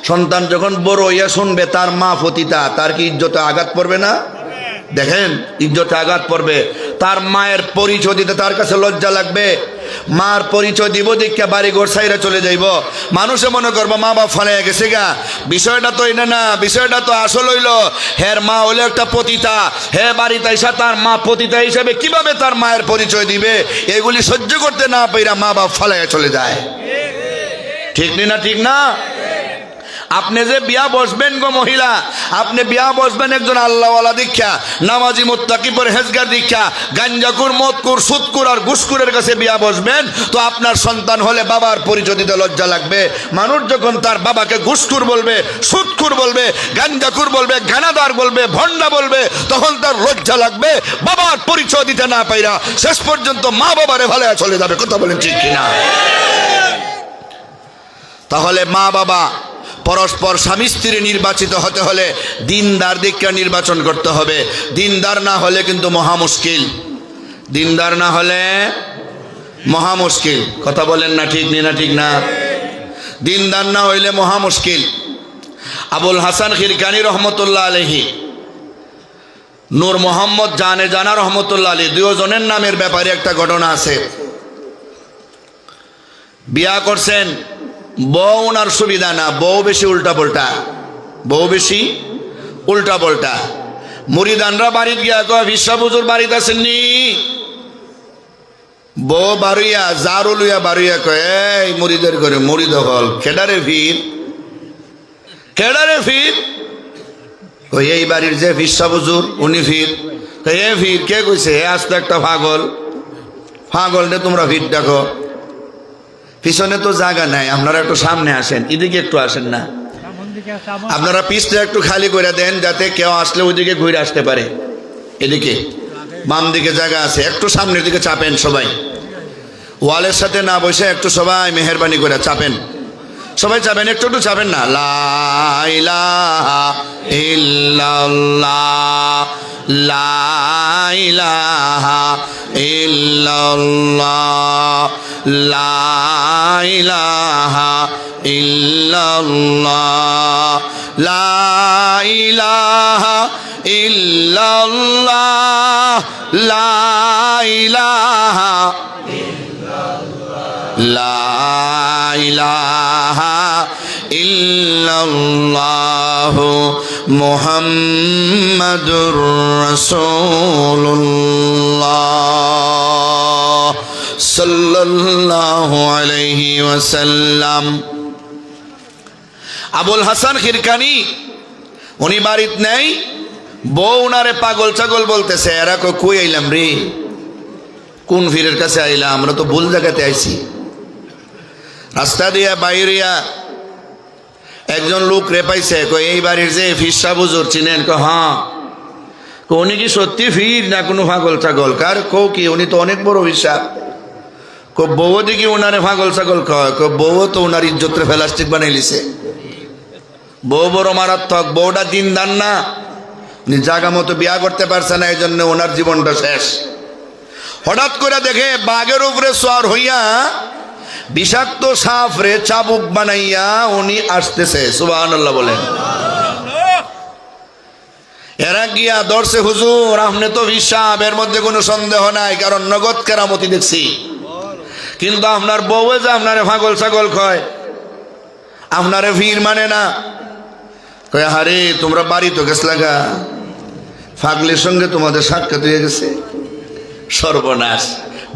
Speaker 1: সন্তান যখন বড় হইয়া শুনবে তার মা পতিতা, তার কি ইজ্জতে আঘাত পড়বে না? দেখেন, ইজ্জতে আঘাত পড়বে। তার মায়ের পরিচয় দিতে তার কাছে লজ্জা লাগবে। মার পরিচয় দিব দেখে বাড়ি ঘর সাইরা চলে যাইব। মানুষে মনে করবো মা বাপ ফালাই গেছে গা। বিষয়টা তো এটা না, বিষয়টা তো আসল হইল হের মা হইলো একটা পতিতা। হে বাড়িতে এসে তার মা পতিতা হিসেবে কিভাবে তার মায়ের পরিচয় দিবে? এগুলি সহ্য করতে না পাইরা মা বাপ ফালাইয়া চলে যায়। ঠিক না? ঠিক না? আপনি যে বিয়া বসবেন গো মহিলা, আপনি বিয়া বসবেন একজন আল্লাহওয়ালা দীক্ষা, নামাজি মুত্তাকি পরহেজগার দীক্ষা, গাঞ্জাকুর মদকুর সুদকুর আর ঘুষকুরের কাছে বিয়া বসবেন, তো আপনার সন্তান হলে বাবার পরিচয় দিতে লজ্জা লাগবে। মানুষ যখন তার বাবাকে ঘুষকুর বলবে, সুদকুর বলবে, গাঞ্জাকুর বলবে, গানাদার বলবে, ভণ্ডা বলবে, তখন তার লজ্জা লাগবে। বাবার পরিচয় দিতে না পাইরা শেষ পর্যন্ত মা বাবারে ভালো চলে যাবে। কথা বলেন ঠিক কিনা? তাহলে মা বাবা পরস্পর স্বামী স্ত্রী নির্বাচিত হতে হলে দিনদার দীক্ষা নির্বাচন করতে হবে। দিনদার না হলে কিন্তু মহা মুশকিল। দিনদার না হলে মহা মুশকিল। কথা বলেন না ঠিক না? ঠিক না? দিনদার না হইলে মহা মুশকিল। আবুল হাসান খিরকানি রহমতুল্লাহ আলাইহি, নূর মোহাম্মদ জানে জানা রহমতুল্লাহ আলী, দুজনের নামের ব্যাপারে একটা ঘটনা আছে। বিয়া করছেন, বউ ওনার সুবিধা না, বউ বেশি উল্টা পাল্টা, বউ বেশি উল্টা পাল্টা। মুরিদানরা বাড়িতে গিয়া কয় ভিসা বুজুর বাড়িতে আসেননি, বউ বাড়ুইয়া জারু লইয়া বাড়ুইয়া কয় এই মুরিদের করে মুরিদ হল খেডারে ভিড়, খেডারে ভিড়। ওই এই বাড়ির যে ভিসা বুজুর উনি ভিড়। এ ভিড় কে কইছে? হে আসতে একটা পাগল, পাগল নে তোমরা ভিড় দেখো, পিছনে তো জায়গা নাই, আপনারা একটু সামনে আসেন, এদিকে একটু আসেন না, আপনারা পিছটা একটু খালি করে দেন যাতে কেউ আসলে ওইদিকে ঘুরে আসতে পারে। এদিকে বাম দিকে জায়গা আছে, একটু সামনের দিকে চাপেন সবাই, ওয়ালের সাথে না বসে একটু সবাই মেহেরবানি করে চাপেন, সবাই চাপেন, একটু একটু চাপেন না। লা ইলাহা ইল্লাল্লাহ, লা ইলাহা ইল্লাল্লাহ, লা ইলাহা ইল্লাল্লাহ, লা ইলাহা ইল্লাল্লাহ, লা ইলাহা লা ইলাহা ইল্লাল্লাহ মুহাম্মাদুর রাসূলুল্লাহ সাল্লাল্লাহু আলাইহি ওয়াসাল্লাম। আবুল হাসান খিরকানি উনি বাড়িতে নেই, বউ উনারে পাগল ছাগল বলতেছে। এরা কই আইলাম রে, কোন ফিরের কাছে আইলাম, আমরা তো ভুল জায়গাতে আইছি। রাস্তা দিয়া বাইরিয়া একজন লোক রে পাইছে, কই এই বাড়ির যে ফিরসা বুজুর চিনেন? হ্যাঁ। উনি কি সত্যি ফির না কোনো পাগল ছাগল? কার কৌ কি, উনি তো অনেক বড় ফিরসা। বউ দেখি ওনারে পাগল ছাগল কয়, বউ তো ওনার ইজ্জতরে প্লাস্টিক বানাই লিছে, বউ বড় মারাত্মক, বউটা দিনদার না, উনি জাগা মতো বিয়া করতে পারছে না, এই জন্য ওনার জীবনটা শেষ। হঠাৎ করে দেখে বাঘের উপরে সোয়ার হইয়া বিষাক্ত সাপ রে চাবুক বানাইয়া উনি আসতেছে। সুবহানাল্লাহ বলেন। এরা গিয়া ধরছে, হুজুর আপনি তো হিসাব, এর মধ্যে কোনো সন্দেহ নাই, কারণ নগদ কেরামতি দেখছি, কিন্তু আপনার বউ যে আপনারে পাগল ছাগল কয়, আপনারে ভিড় মানে না। কয় হারে তোমরা বাড়ি তো গেছ লাগা, ফাগলির সঙ্গে তোমাদের সাক্ষাৎ হয়ে গেছে। সর্বনাশ,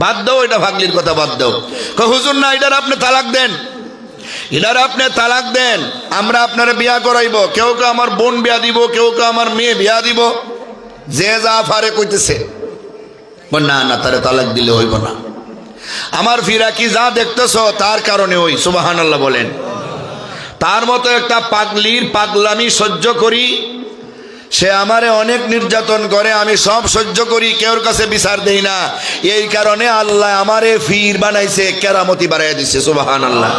Speaker 1: বাদ দাও এটা, ফাগলির কথা বাদ দাও। কয় হুজুর না, এটার আপনি তালাক দেন, এটার আপনি তালাক দেন, আমরা আপনারা বিয়া করাইব। কেউ কেউ আমার বোন বিয়া দিব, কেউ কেউ আমার মেয়ে বিয়া দিব, যে যা ফারে কইতেছে। না না, তারে তালাক দিলে হইব না, আমার ফিরা কি যা দেখতেছ তার কারণে ওই। সুবহানাল্লাহ বলেন। তার মতো একটা পাগলির পাগলামি সহ্য করি, সে আমারে অনেক নির্যাতন করে, আমি সব সহ্য করি, কেউর কাছে বিচার দেই না। এই কারণে আল্লাহ আমারে ফির বানাইছে, কেরামতি বানাই দিচ্ছে। সুবহানাল্লাহ।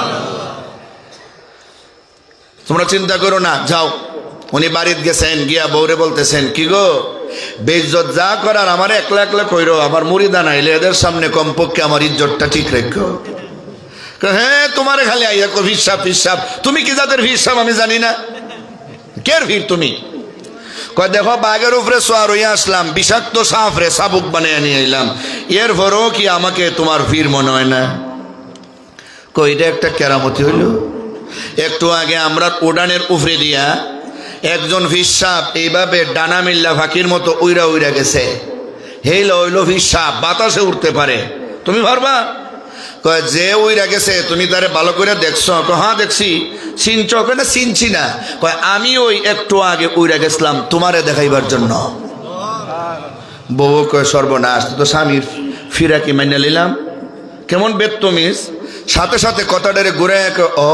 Speaker 1: তোমরা চিন্তা করো না, যাও। উনি বাড়িতে গেছেন, গিয়া বউরে বলতেছেন, কি গো বেইজ্জত যা করার আমার একলা একলা কইরো, আমার মুরিদা নাইলে এদের সামনে কমপক্ষে আমার ইজ্জতটা ঠিক রেখো। হ্যাঁ তোমারে খালি আইয়া কো হিসাব হিসাব, তুমি কি যাদের হিসাব আমি জানি না, কের ভিড় তুমি? কয় দেখো বাঘের উপরে সোয়ার হইয়া আসলাম, বিষাক্ত সাপ রে চাবুক বানিয়ে নিয়ে এলাম, এর পরও কি আমাকে তোমার ভিড় মনে হয় না? কই এটা একটা কেরামতি হইল। একটু আগে আমরা উড়ানের উপরে দিয়া একজন ফিসাব এইভাবে ডানা মিল্লা ফাঁকির মতো উইরা উইরা গেছে। হেইল হইল ফিসাব, বাতাসে উঠতে পারে, তুমি পারবা? কয় যে উইরা গেছে তুমি তারে ভালো করে দেখছো? কয় হ্যাঁ দেখছি। চিনছ? কয় না চিনছি না। কয় আমি ওই একটু আগে উইরা গেছিলাম তোমারে দেখাইবার জন্য। বউ কয় সর্বনাশ, তো স্বামীর ফিরাকি মাইনা নিলাম, কেমন বেদতমিজ। সাথে সাথে কথাটারে ঘুরে ও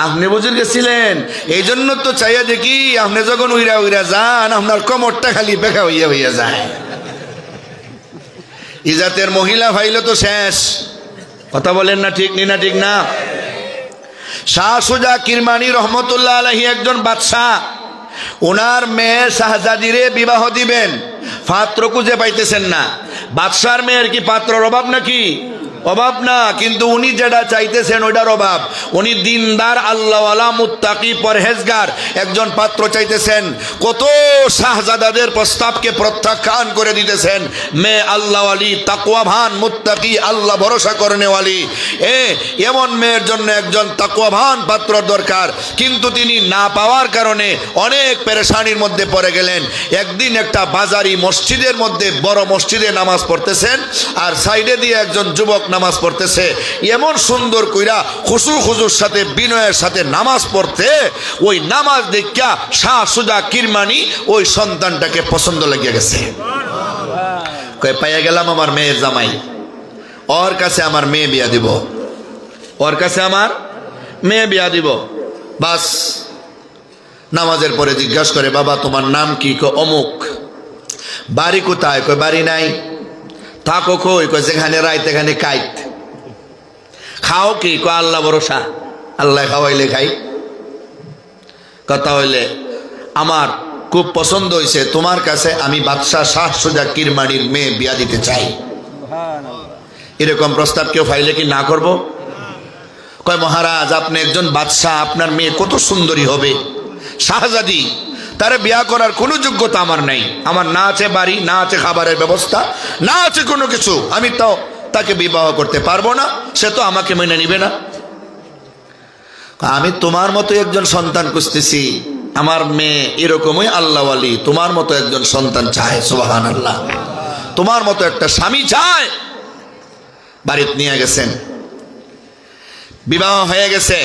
Speaker 1: আপনি বুঝে গেছিলেন, এই জন্য তো চাইয়া দেখি আপনি যখন উইরা উইরা যান আপনার কোমরটা খালি বেকা হইয়া হইয়া যায়। ইজাতের মহিলা ভাইলে তো শেষ। কথা বলেন না ঠিক না ঠিক না? শাহ সুজা কিরমানি রহমতুল্লাহ আলাইহি একজন বাদশাহ, ওনার মেয়ে শাহজাদিরে বিবাহ দিবেন, পাত্র খুঁজে পাইতেছেন না। বাদশার মেয়ের কি পাত্রর অভাব নাকি? অভাব না, কিন্তু উনি যেটা চাইতেছেন ওইটার অভাব। উনি দিনদার, আল্লাহওয়ালা, মুত্তাকি, পরহেজগার একজন পাত্র চাইতেছেন। কত শাহজাদাদের প্রস্তাবকে প্রত্যাখ্যান করে দিতেছেন। মেয়ে আল্লাহওয়ালি, তাকওয়াভান, মুত্তাকি, আল্লাহ ভরসা করনেওয়ালি। এমন মেয়ের জন্য একজন তাকওয়াভান পাত্র দরকার, কিন্তু তিনি না পাওয়ার কারণে অনেক পেরেশানির মধ্যে পড়ে গেলেন। একদিন একটা বাজারি মসজিদের মধ্যে, বড় মসজিদে নামাজ পড়তেছেন, আর সাইডে দিয়ে একজন যুবক নামাজ পড়তেছে। এমন সুন্দর কইরা খুজুর সাথে, বিনয়ের সাথে নামাজ পড়তে, ওই নামাজ দেখা শাহ সুজা কিরমানি ওই সন্তানটাকে পছন্দ লাগিয়ে গেছে। কই পাইয়া গেলাম আমার মেয়ের জামাই, ওর কাছে আমার মেয়ে বিয়া দিব, ওর কাছে আমার মেয়ে বিয়া দিব। বাস নামাজের পরে জিজ্ঞাসা করে, বাবা তোমার নাম কি? কয় অমুক। বাড়ি কোথায়? কয় বাড়ি নাই। থাকো কই? কয় যেখানে রাইত এখানে কাইত। খাও কি? কয় আল্লাহ ভরসা, আল্লাহ খাওয়াইলে খাই। কথা হইলে আমার খুব পছন্দ হয়েছে, তোমার কাছে আমি বাদশাহ শাহ সুজা কিরমানির মেয়ে বিয়া দিতে চাই। এরকম প্রস্তাব কেউ ফাইলে কি না করব? কয় মহারাজ আপনি একজন বাদশাহ, আপনার মেয়ে কত সুন্দরী হবে, শাহজাদি, তারে বিয়া করার কোনো যোগ্যতা আমার নাই। আমার না আছে বাড়ি, না আছে খাবারের ব্যবস্থা, না আছে কোনো কিছু, আমি তো তাকে বিবাহ করতে পারবো না, সে তো আমাকে মেনে নিবে না। আমি তোমার মতো একজন সন্তান খুঁজতেছি, আমার মেয়ে এরকমই আল্লাহওয়ালি, তোমার মতো একজন সন্তান চায়। সুবহানাল্লাহ, তোমার মতো একটা স্বামী চায়। বাড়িতে নিয়ে গেছেন, বিবাহ হয়ে গেছে।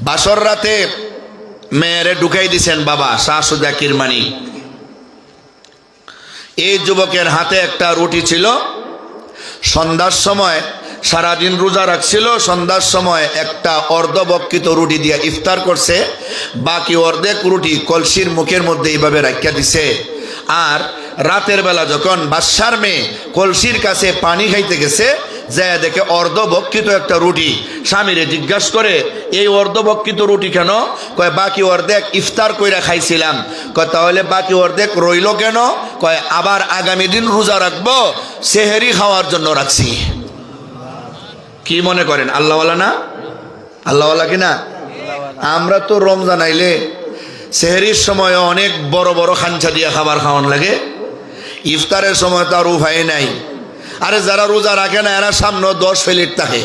Speaker 1: বাসর রাতে মেয়েরে ঢুকাই দিছেন বাবা শাহ সুজা কিরমানি। এই যুবকের হাতে একটা রুটি ছিল। সন্ধ্যার সময়, সারাদিন রোজা রাখছিল, সন্ধ্যার সময় একটা অর্ধবক্ষিত রুটি দিয়ে ইফতার করছে, বাকি অর্ধেক রুটি কলসির মুখের মধ্যে এইভাবে রাখিয়া দিছে। আর রাতের বেলা যখন বাদশার মেয়ে কলসির কাছে পানি খাইতে গেছে, যায় দেখে অর্ধবক্ষিত একটা রুটি। স্বামীরে জিজ্ঞাসা করে, এই অর্ধবক্ষিত রুটি কেন? কয় বাকি অর্ধেক ইফতার কইরা খাইছিলাম। কয় তাহলে বাকি অর্ধেক রইল কেন? কয় আবার আগামী দিন রোজা রাখবো, সেহেরি খাওয়ার জন্য রাখছি। কি মনে করেন আল্লাহওয়ালা না? আল্লাহওয়ালা কি না? আমরা তো রমজান আইলে সেহেরির সময় অনেক বড় বড় খাঞ্চা দিয়ে খাবার খাওয়ান লাগে, ইফতারের সময় তো আর উপায় নাই। আরে যারা রোজা রাখে না এরা সামনে 10 প্লেট থাকে,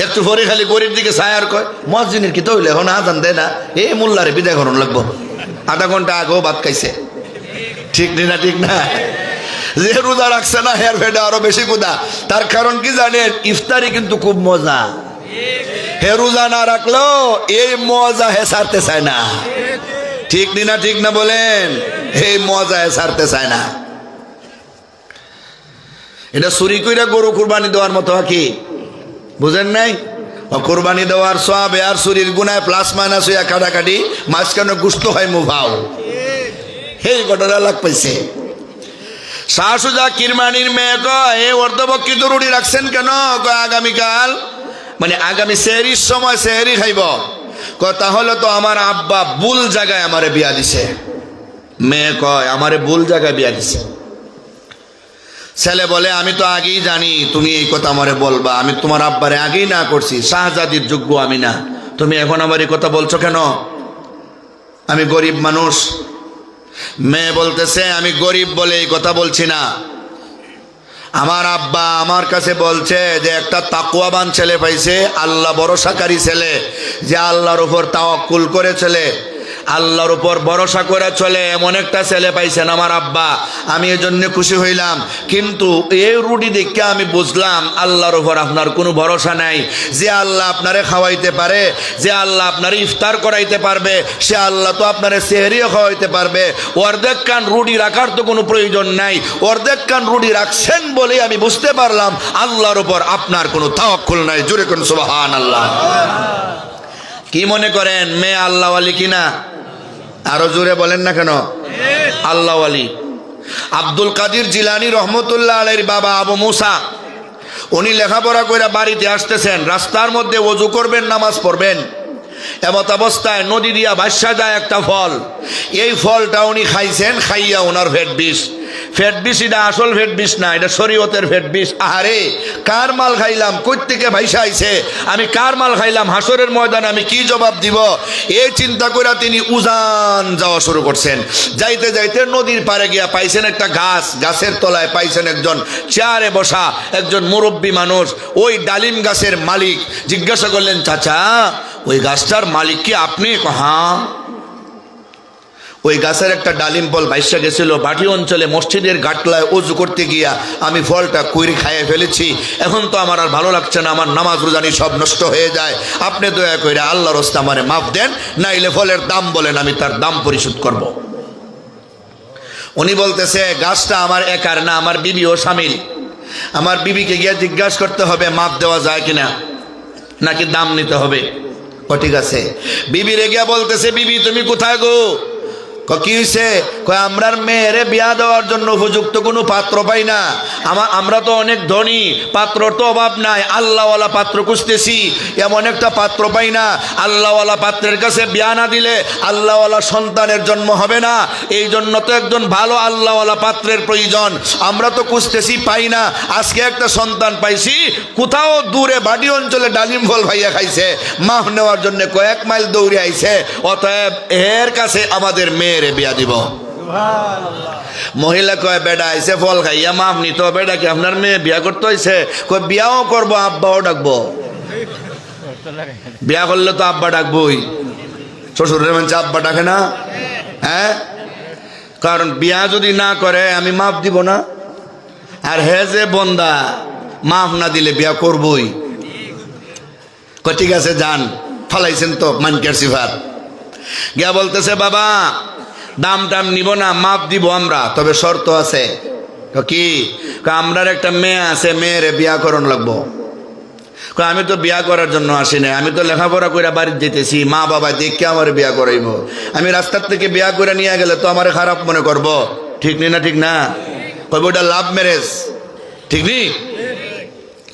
Speaker 1: একটু পরে খালি গরিব দিকে ছায়ার কয় মসজিদের কি তো হইলে এখন আজান দেয় না, এই মোল্লারে বিদায় করানো লাগবো, আধা ঘন্টা আগেও ভাত খাইছে। ঠিক না ঠিক না? যে রোজা রাখছে না হের ফেটে আরো বেশি কুদা। তার কারণ কি জানেন? ইফতারি কিন্তু খুব মজা। হে রোজা না রাখলেও এই মজা হে ছাড়তে চায় না। ঠিক না ঠিক না বলেন? এই মজা হে ছাড়তে চায় না। এটা চুরি কইরা গরু কুরবানি দেওয়ার মতো কি বুঝেন নাই? কুরবানি দেওয়ার সওয়াব আর চুরির গুনায় প্লাস মাইনাস হইয়া কাটাকাটি, মাঝখানে গুস্ত হয় মুভাও। এই ঘটনা লাগ পাইছে। শাহ সুজা কিরমানির মেয়ে কয়, এই অর্ধবক্ষিত রুটি রাখছেন কেন? কয় আগামীকাল, মানে আগামী সেহরির সময় সেহরি খাইব। কয় তাহলে তো আমার আব্বা ভুল জায়গায় আমারে বিয়া দিছে। মেয়ে কয় আমারে ভুল জায়গায় বিয়া দিছে। ছেলে বলে আমি তো আগেই জানি তুমি এই কথা আমারে বলবা, আমি তোমার আব্বারে আগেই না করছি, শাহজাদির যোগ্য আমি না, তুমি এখন আমার এই কথা বলছো কেন? আমি গরিব মানুষ। মেয়ে বলতেছে আমি গরিব বলে এই কথা বলছি না, আমার আব্বা আমার কাছে বলছে যে একটা তাকওয়াবান ছেলে পাইছে, আল্লাহ ভরসাকারী ছেলে, যে আল্লাহর উপর তাওয়াক্কুল করে ছেলে, আল্লাহর উপর ভরসা করে চলে এমন একটা ছেলে পাইছেন আমার আব্বা, আমি এজন্য খুশি হইলাম। কিন্তু এই রুটি দেখে আমি বুঝলাম আল্লাহর উপর আপনার কোনো ভরসা নাই। যে আল্লাহ আপনারে খাওয়াইতে পারে, যে আল্লাহ আপনারে ইফতার করাইতে পারবে, সে আল্লাহ তো আপনারে সেহরিও খাওয়াইতে পারবে। অর্ধেক কান রুটি রাখার তো কোনো প্রয়োজন নাই। অর্ধেক কান রুটি রাখছেন বলে আমি বুঝতে পারলাম আল্লাহর উপর আপনার কোনো তাওয়াক্কুল নাই। জোরে কোন সুবহানাল্লাহ। কি মনে করেন মেয়ে আল্লাহওয়ালি কিনা? আরো জোরে বলেন না কেন? আল্লাহওয়ালি। আব্দুল কাদির জিলানী রহমতুল্লাহ আলাইহির বাবা আবু মুসা, উনি লেখাপড়া করে বাড়িতে আসতেছেন, রাস্তার মধ্যে ওযু করবেন, নামাজ পড়বেন, এমত অবস্থায় নদী দিয়া ভাসা যায় একটা ফল। এই ফলটা উনি খাইছেন, খাইয়া ওনার ফেট বিষ। ফেট বিষ এটা আসল ফেট বিষ না, এটা শরীয়তের ফেট বিষ। আরে কার মাল খাইলাম, কই থেকে ভাইসা আইছে, আমি কার মাল খাইলাম, হাসরের ময়দানে আমি কি জবাব দিব, এই চিন্তা করে তিনি উজান যাওয়া শুরু করছেন। যাইতে যাইতে নদীর পাড়ে গিয়া পাইছেন একটা গাছ, গাছের তলায় পাইছেন একজন চেয়ারে বসা একজন মুরব্বী মানুষ। ওই ডালিম গাছের মালিক জিজ্ঞাসা করলেন, চাচা ওই গাছটার মালিক কি আপনি? হ্যাঁ। ওই গাছের একটা ডালিম ফল ভাইসা গেছিল, বাটি অঞ্চলে মসজিদের গাটলায় ওযু করতে গিয়া আমি ফলটা কুইরে খাইয়ে ফেলেছি। এখন তো আমার আর ভালো লাগছে না, আমার নামাজ রোজানি সব নষ্ট হয়ে যায়। আপনি দয়া করে আল্লাহর রাস্তায় আমারে মাফ দেন, নাইলে ফলের দাম বলেন, আমি তার দাম পরিশোধ করব। উনি বলতেছে গাছটা আমার একার না, আমার বিবিও শামিল। আমার বিবিকে গিয়ে জিজ্ঞাসা করতে হবে মাফ দেওয়া যায় কিনা, নাকি দাম নিতে হবে। ও ঠিক আছে। বিবিরে গিয়া বলতেছে, বিবি তুমি কোথায় গো? কি হয়েছে? কয় আমরার মেয়েরে বিয়া দেওয়ার জন্য উপযুক্ত কোনো পাত্র পাই না। আমরা তো অনেক ধনী, পাত্রর তো অভাব নাই, আল্লাহওয়ালা পাত্র খুঁজতেছি, এমন একটা পাত্র পাই না। আল্লাহওয়ালা পাত্রের কাছে বিয়া না দিলে আল্লাহওয়ালা সন্তানের জন্ম হবে না। এই জন্য তো একজন ভালো আল্লাহওয়ালা পাত্রের প্রয়োজন। আমরা তো খুঁজতেছি, পাই না। আজকে একটা সন্তান পাইছি, কোথাও দূরে বাড়ি অঞ্চলে ডালিম ফল ভাইয়া খাইছে, মাফ নেওয়ার জন্য কয়েক মাইল দৌড়ে আইছে। অতএব এর কাছে আমাদের মেয়ে বিয়া দিব। মহিলা কয় বেডা আইছে ফল খাইয়া মাফ নিত, বেডা কি আপনার মেয়ে বিয়া করতে হয়েছে? কয় বিয়াও করবো, আব্বাও ডাকবো। বিয়া করলে তো আব্বা ডাকবই, শ্বশুরের মানুষ আব্বা ডাকে না? হ্যাঁ, কারণ বিয়া যদি না করে আমি মাফ দিব না। আর হে যে বন্দা, মাফ না দিলে বিয়া করবই। কয় ঠিক আছে যান, ফালাইছেন তো মানকার সিফাত। গিয়া বলতেছে, বাবা দাম টাম নিব না, মাপ দিব আমরা, তবে শর্ত আছে। কি? আমরার একটা মেয়ে আছে, মেয়েরে বিয়া করণ লাগবো। আমি তো বিয়া করার জন্য আসি না, আমি তো লেখাপড়া করে বাড়িতে যেতেছি, মা বাবা দেখে আমার বিয়া করাইব। আমি রাস্তার থেকে বিয়া করে নিয়ে গেলে তো আমার খারাপ মনে করব, ঠিক নি না? ঠিক না? কইব ওটা লাভ ম্যারেজ, ঠিক নি?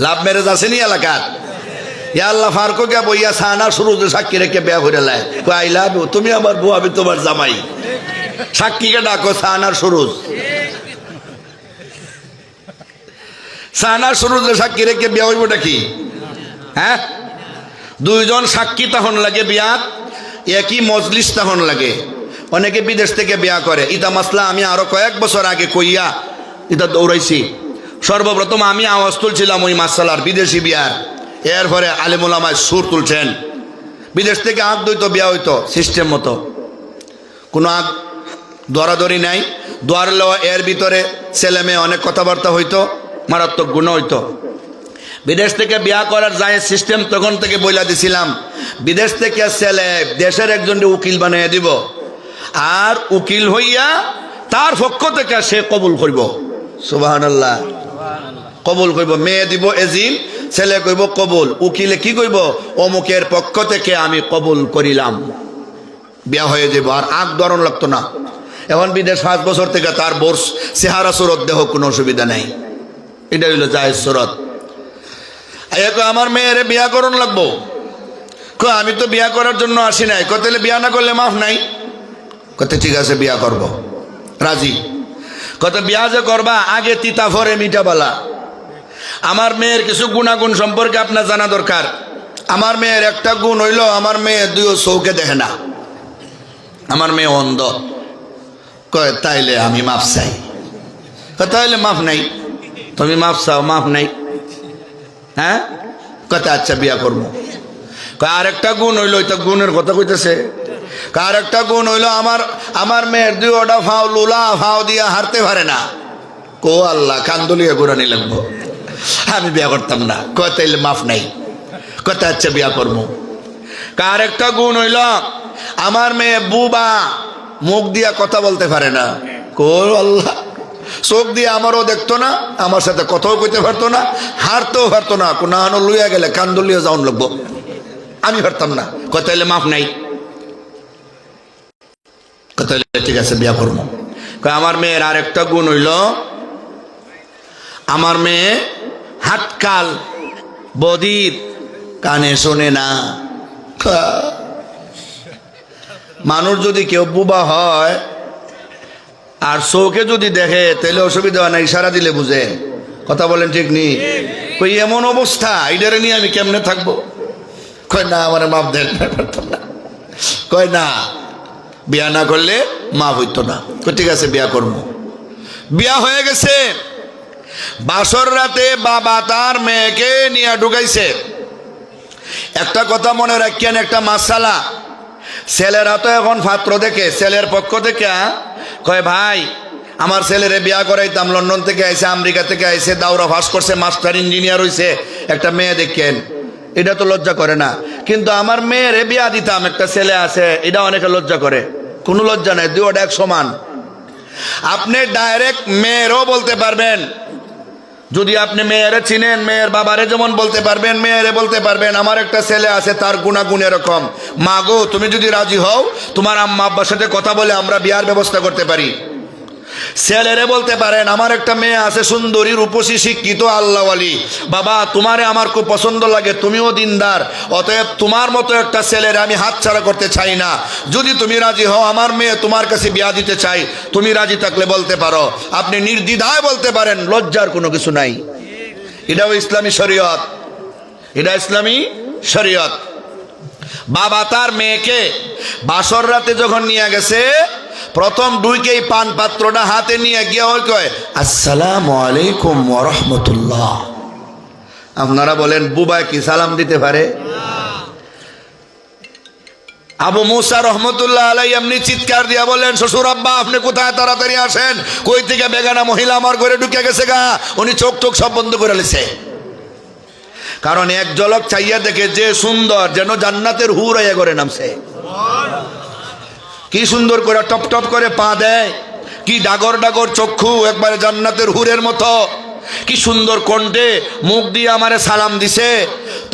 Speaker 1: লাভ ম্যারেজ আসেনি এলাকার? আল্লাহ ফারুক বইয়া সানা শুরু সাক্ষী রেখে বিয়া করে লাই, আই লাভ ইউ, তুমি আমার বউ, আমি তোমার জামাই। সাক্ষীকে ডাকো সানার সুরুজ, সানার সুরুজ সাক্ষী রেখে বিয়া হইবটা কি? হ্যাঁ, দুইজন সাক্ষী তখন লাগে বিয়াত, একই মজলিস তখন লাগে। অনেকে বিদেশ থেকে বিয়া করে। ইতা মাসলা আমি আরো কয়েক বছর আগে কইয়া ইতা দৌড়াইছি। সর্বপ্রথম আমি আওয়াজ তুলছিলাম ওই মাসালার বিদেশি বিয়ার, এরপরে আলেম ওলামায় সুর তুলছেন। বিদেশ থেকে আগ দইতো বিয়া হইতো সিস্টেম মতো, কোনো আগ দরাদরি নাই। দোয়ার লওয়া এর ভিতরে ছেলে মেয়ে অনেক কথাবার্তা হইতো, মারাত্মক গুণ হইতো। বিদেশ থেকে বিয়া করার যায় সিস্টেম তখন থেকে বইলা দিছিলাম, বিদেশ থেকে ছেলে দেশের একজনকে উকিল বানিয়ে দিব, আর উকিল হইয়া তার পক্ষ থেকে সে কবুল করব। সুবহানাল্লাহ, কবুল করব। মেয়ে দিব এজিল, ছেলে কইব কবুল। উকিলে কি কইব? অমুকের পক্ষ থেকে আমি কবুল করিলাম, বিয়া হয়ে যাব। আর আগ ধরন লাগতো না। এখন বিদেশ 5 বছর থেকে তার বোর্স চেহারা সুরত দেহ, কোনো অসুবিধা নাই। এটা হইল জায়েজ সুরত। আমার মেয়ের বিয়া করণ লাগবো। আমি তো বিয়া করার জন্য আসি নাই। কত বিয়া না করলে মাফ নাই? কত ঠিক আছে বিয়া করব, রাজি। কত বিয়া যে করবা আগে তিতা ফরে মিঠা বালা। আমার মেয়ের কিছু গুণাগুণ সম্পর্কে আপনার জানা দরকার। আমার মেয়ের একটা গুণ হইল, আমার মেয়ে দুই চৌকে দেখে না। আমার মেয়ে অন্ধ। কয় তাইলে আমি মাফ চাই। তাইলে মাফ নাই, তুমি মাফ চাও, মাফ নাই। হ্যাঁ, কত আচ্ছা বিয়া করবো। আর একটা গুণ হইল, ওইটা গুণের কথা কইতেছে। কার একটা গুণ হইল আমার মেয়ের দুইটা ফাও লুলা ফাও দিয়া হারতে পারে না। কো আল্লাহ কান্দুলিয়া গুরানি লাগবো, আমি বিয়া করতাম না। কয় তাইলে মাফ নাই, কথা আচ্ছা বিয়া করবো। কার একটা গুণ হইল আমার মেয়ে বুবা, মুখ দিয়া কথা বলতে পারে না। কো আল্লাহ চোখ দিয়ে আমারও দেখতো না, আমার সাথে কথাও কইতে পারতো না, হারতেও পারতো না। কোন লইয়া গেলে কান্দুলিয়া যাওন লাগবো, আমি পারতাম না। কথা হইলে মাফ নাই, কথা হইলে ঠিক আছে বিয়া করবো। আমার মেয়ের আর একটা গুণ হইল আমার মেয়ে হাটকাল বদির, কানে শোনে না। মানুষ যদি কেউ বুবা হয় আর চোখে যদি দেখে তাহলে অসুবিধা হয় না, ইশারা দিলে বুঝে। কথা বলেন ঠিক নি? কই এমন অবস্থা, এটারে নিয়ে আমি কেমনে থাকবো? কয় না আমার মাপ দেন। কয় না বিয়া না করলে মাপ হইতো না। ঠিক আছে বিয়া করবো। বিয়া হয়ে গেছে, বাসর রাতে বাবা তার মেয়েকে নিয়ে ঢুকাইছে। একটা কথা মনে রাখেন, একটা মাসালা, ছেলেরা তো এখন পাত্র দেখে, ছেলের পক্ষ থেকে কয় ভাই আমার ছেলেরে বিয়া করাইতাম, লন্ডন থেকে আইসে, আমেরিকা থেকে আইসে, দাওরা পাস করছে, মাস্টার ইঞ্জিনিয়ার হইছে, একটা মেয়ে দেখেন। এটা তো লজ্জা করে না, কিন্তু আমার মেয়েরে বিয়া দিতাম, একটা ছেলে আছে, এটা অনেকে লজ্জা করে। কোনো লজ্জা নাই, দুইটা এক সমান। আপনি ডাইরেক্ট মেয়েরও বলতে পারবেন, যদি আপনি মেয়েরে চিনেন, মেয়ের বাবারে যেমন বলতে পারবেন, মেয়েরে বলতে পারবেন আমার একটা ছেলে আছে, তার গুণাগুণ এরকম, মা গো তুমি যদি রাজি হও তোমার আম্মা আব্বার সাথে কথা বলে আমরা বিয়ার ব্যবস্থা করতে পারি। ছেলেরে বলতে পারেন আমার একটা মেয়ে আছে সুন্দরী, রূপসী, শিক্ষিত, আল্লাহওয়ালি, বাবা তোমারে আমার খুব পছন্দ লাগে, তুমিও দিনদার, অতএব তোমার মতো একটা ছেলের আমি হাতছাড়া করতে চাই না। যদি তুমি রাজি হও আমার মেয়ে তোমার কাছে বিয়া দিতে চাই, তুমি রাজি থাকলে বলতে পারো। আপনি নির্দ্বিধায় বলতে পারেন, লজ্জার কোনো কিছু নাই। এটাও ইসলামী শরীয়ত, এটা ইসলামী শরীয়ত। বাবা তার মেয়েকে বাসর রাতে যখন নিয়ে গেছে, প্রথম দুইকেই পান পাত্রটা হাতে নিয়ে গিয়ে ওই কয় আসসালামু আলাইকুম ওয়া রাহমাতুল্লাহ। আপনারা বলেন বুবা কি সালাম দিতে পারে? আবু মুসা রহমতুল্লাহ আলাই এমনি চিৎকার দিয়া বলেন শ্বশুর আব্বা আপনি কোথায়, তাড়াতাড়ি আসেন, কই থেকে বেগানা মহিলা আমার ঘরে ঢুকে গেছে গা। উনি চোখ টোক সব বন্ধ করে লেছে, কারণ এক ঝলক চাইয়া দেখে যে সুন্দর, যেন জান্নাতের হুর হয়ে ঘরে নামছে। কি সুন্দর করে টপ টপ করে পা দেয়, কি ডাগর ডাগর চক্ষু, একবারে জান্নাতের হুরের মতো, কি সুন্দর কণ্ঠে মুখ দিয়ে আমারে সালাম দিছে।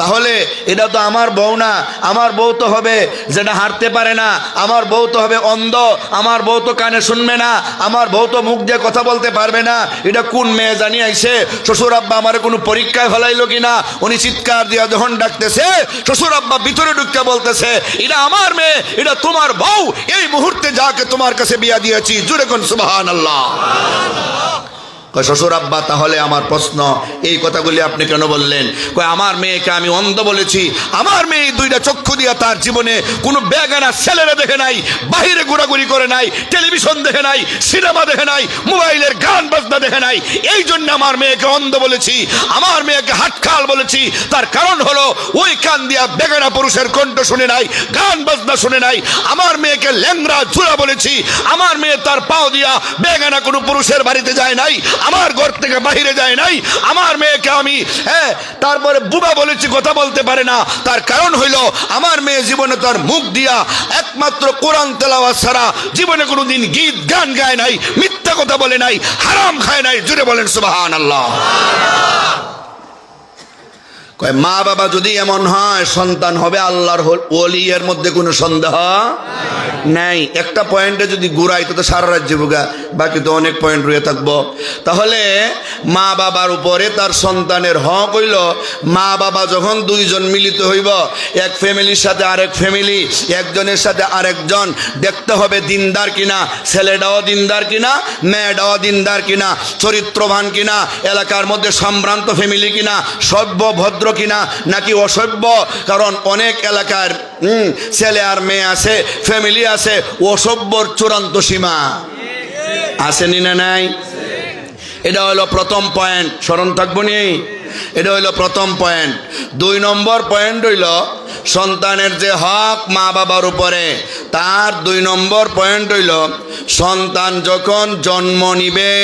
Speaker 1: তাহলে এটা তো আমার বউ না, আমার বউ তো হবে যেটা হাঁটতে পারে না, আমার বউ তো হবে অন্ধ, আমার বউ তো কানে শুনবে না, আমার বউ তো মুখ দিয়ে কথা বলতে পারবে না। এটা কোন মেয়ে জানি আইছে, শ্বশুর আব্বা আমার কোনো পরীক্ষায় ফেলাইলো কিনা। উনি চিৎকার দিয়া যখন ডাকতেছে, শ্বশুর আব্বা ভিতরে ঢুকে বলতেছে এটা আমার মেয়ে, এটা তোমার বউ, এই মুহূর্তে যাকে তোমার কাছে বিয়া দিয়েছি, জুড়ে কোন সুবহানাল্লাহ। শ্বশুর আব্বা তাহলে আমার প্রশ্ন, এই কথাগুলি আপনি কেন বললেন? কয় আমার মেয়েকে আমি অন্ধ বলেছি, আমার মেয়ে দুইটা চক্ষু দিয়া তার জীবনে কোনো বেগানা ছেলেরা দেখে নাই, বাহিরে ঘোরাঘুরি করে নাই, টেলিভিশন দেখে নাই, সিনেমা দেখে নাই, মোবাইলের গান বাজনা দেখে নাই, এই জন্য আমার মেয়েকে অন্ধ বলেছি, আমার মেয়েকে হাটখাল বলেছি। তার কারণ হলো ওই কান দিয়া বেগানা পুরুষের কণ্ঠ শুনে নাই, গান বাজনা শুনে নাই। আমার মেয়েকে ল্যাংড়া ঝুলা বলেছি, আমার মেয়ে তার পাও দিয়া বেগানা কোনো পুরুষের বাড়িতে যায় নাই, আমার ঘর থেকে বাহিরে যায় নাই। আমার মেয়েকে আমি তারপরে বুবা বলেছি, কথা বলতে পারে না। তার কারণ হইল আমার মেয়ে জীবনে তার মুখ দিয়া একমাত্র কোরআন তেলাওয়াত ছাড়া জীবনে কোনোদিন গীত গান গায় নাই, মিথ্যা কথা বলে নাই, হারাম খায় নাই। জুড়ে বলেন সুবহানাল্লাহ। কয় মা বাবা যদি এমন হয়, সন্তান হবে আল্লাহর ওলি, এর মধ্যে কোনো সন্দেহ নাই। একটা পয়েন্টে যদি ঘুরাই তো সারা রাজ্য বুগা, বাকি তো অনেক পয়েন্ট রয়ে থাকবো। তাহলে মা বাবার উপরে তার সন্তানের হক হইল, মা বাবা যখন দুইজন মিলিত হইব, এক ফ্যামিলির সাথে আরেক ফ্যামিলি, একজনের সাথে আরেকজন, দেখতে হবে দিনদার কিনা, ছেলেটাও দিনদার কিনা, মেয়েটাও দিনদার কিনা, চরিত্রবান কিনা, এলাকার মধ্যে সম্ভ্রান্ত ফ্যামিলি কিনা, সভ্য ভদ্র কিনা নাকি অসভ্য। কারণ অনেক এলাকার ছেলে আর মেয়ে আছে, ফ্যামিলি আছে, অসভ্যর চূড়ান্ত সীমা আসেনি না নাই? এটা হলো প্রথম পয়েন্ট, স্মরণ থাকবো নি? এটা হইল প্রথম পয়েন্ট। 2 নম্বর পয়েন্ট হইল সন্তানের যে হক মা বাবার উপরে, তার 2 নম্বর পয়েন্ট হইল সন্তান যখন জন্ম নিবে,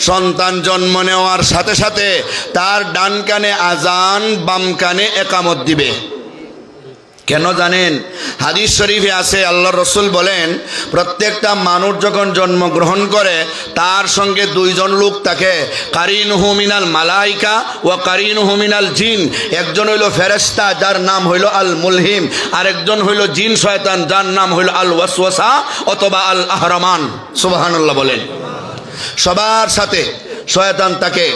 Speaker 1: সন্তান জন্ম নেওয়ার সাথে সাথে তার ডান কানে আজান, বাম কানে একামত দিবে। কেন জানেন? হাদিস শরীফে আছে, আল্লাহ রসুল বলেন প্রত্যেকটা মানুষ যখন জন্মগ্রহণ করে তার সঙ্গে 2 জন লোক থাকে, কারিনুহু মিনাল মালাইকা ওয়া কারিনুহু মিনাল জিন। একজন হইল ফেরেশতা যার নাম হইল আল মুলহিম, আর একজন হইল জিন শয়তান যার নাম হইল আল ওয়াসওয়াসা অথবা আল আহরামান। সুবহানাল্লাহ বলেন। সবার সাথে শয়তান থাকে।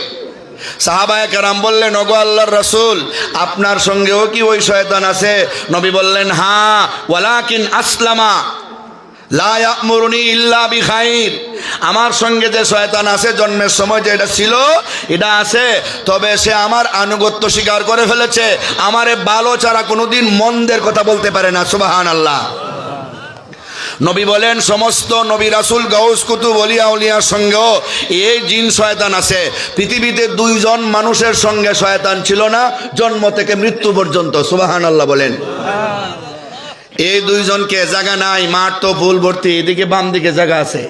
Speaker 1: সাহাবায়ে কেরাম বললেন, ওগো আল্লাহর রাসূল, আপনার সঙ্গেও কি ওই শয়তান আছে? নবী বললেন, হ্যাঁ, ওয়ালাকিন আসলামা লা ইয়ামুরুনি ইল্লা বিখাইর। আমার সঙ্গে যে শয়তান আছে, জন্মের সময় যে এটা ছিল এটা আছে, তবে সে আমার আনুগত্য স্বীকার করে ফেলেছে, আমারে ভালো ছাড়া কোনোদিন মন্দের কথা বলতে পারে না। সুবহানাল্লাহ। নবী বলেন সমস্ত নবী রাসূল গাউস কুতুব ওলিয়া উলিয়ার সঙ্গেও এই জিন শয়তান আছে। পৃথিবীতে 2 জন মানুষের সঙ্গে শয়তান ছিল না জন্ম থেকে মৃত্যু পর্যন্ত। সুবহানাল্লাহ বলেন। এই 2 জনকে জায়গা নাই, মাঠ তো ফুল ভর্তি। এদিকে বাম দিকে জায়গা আছে,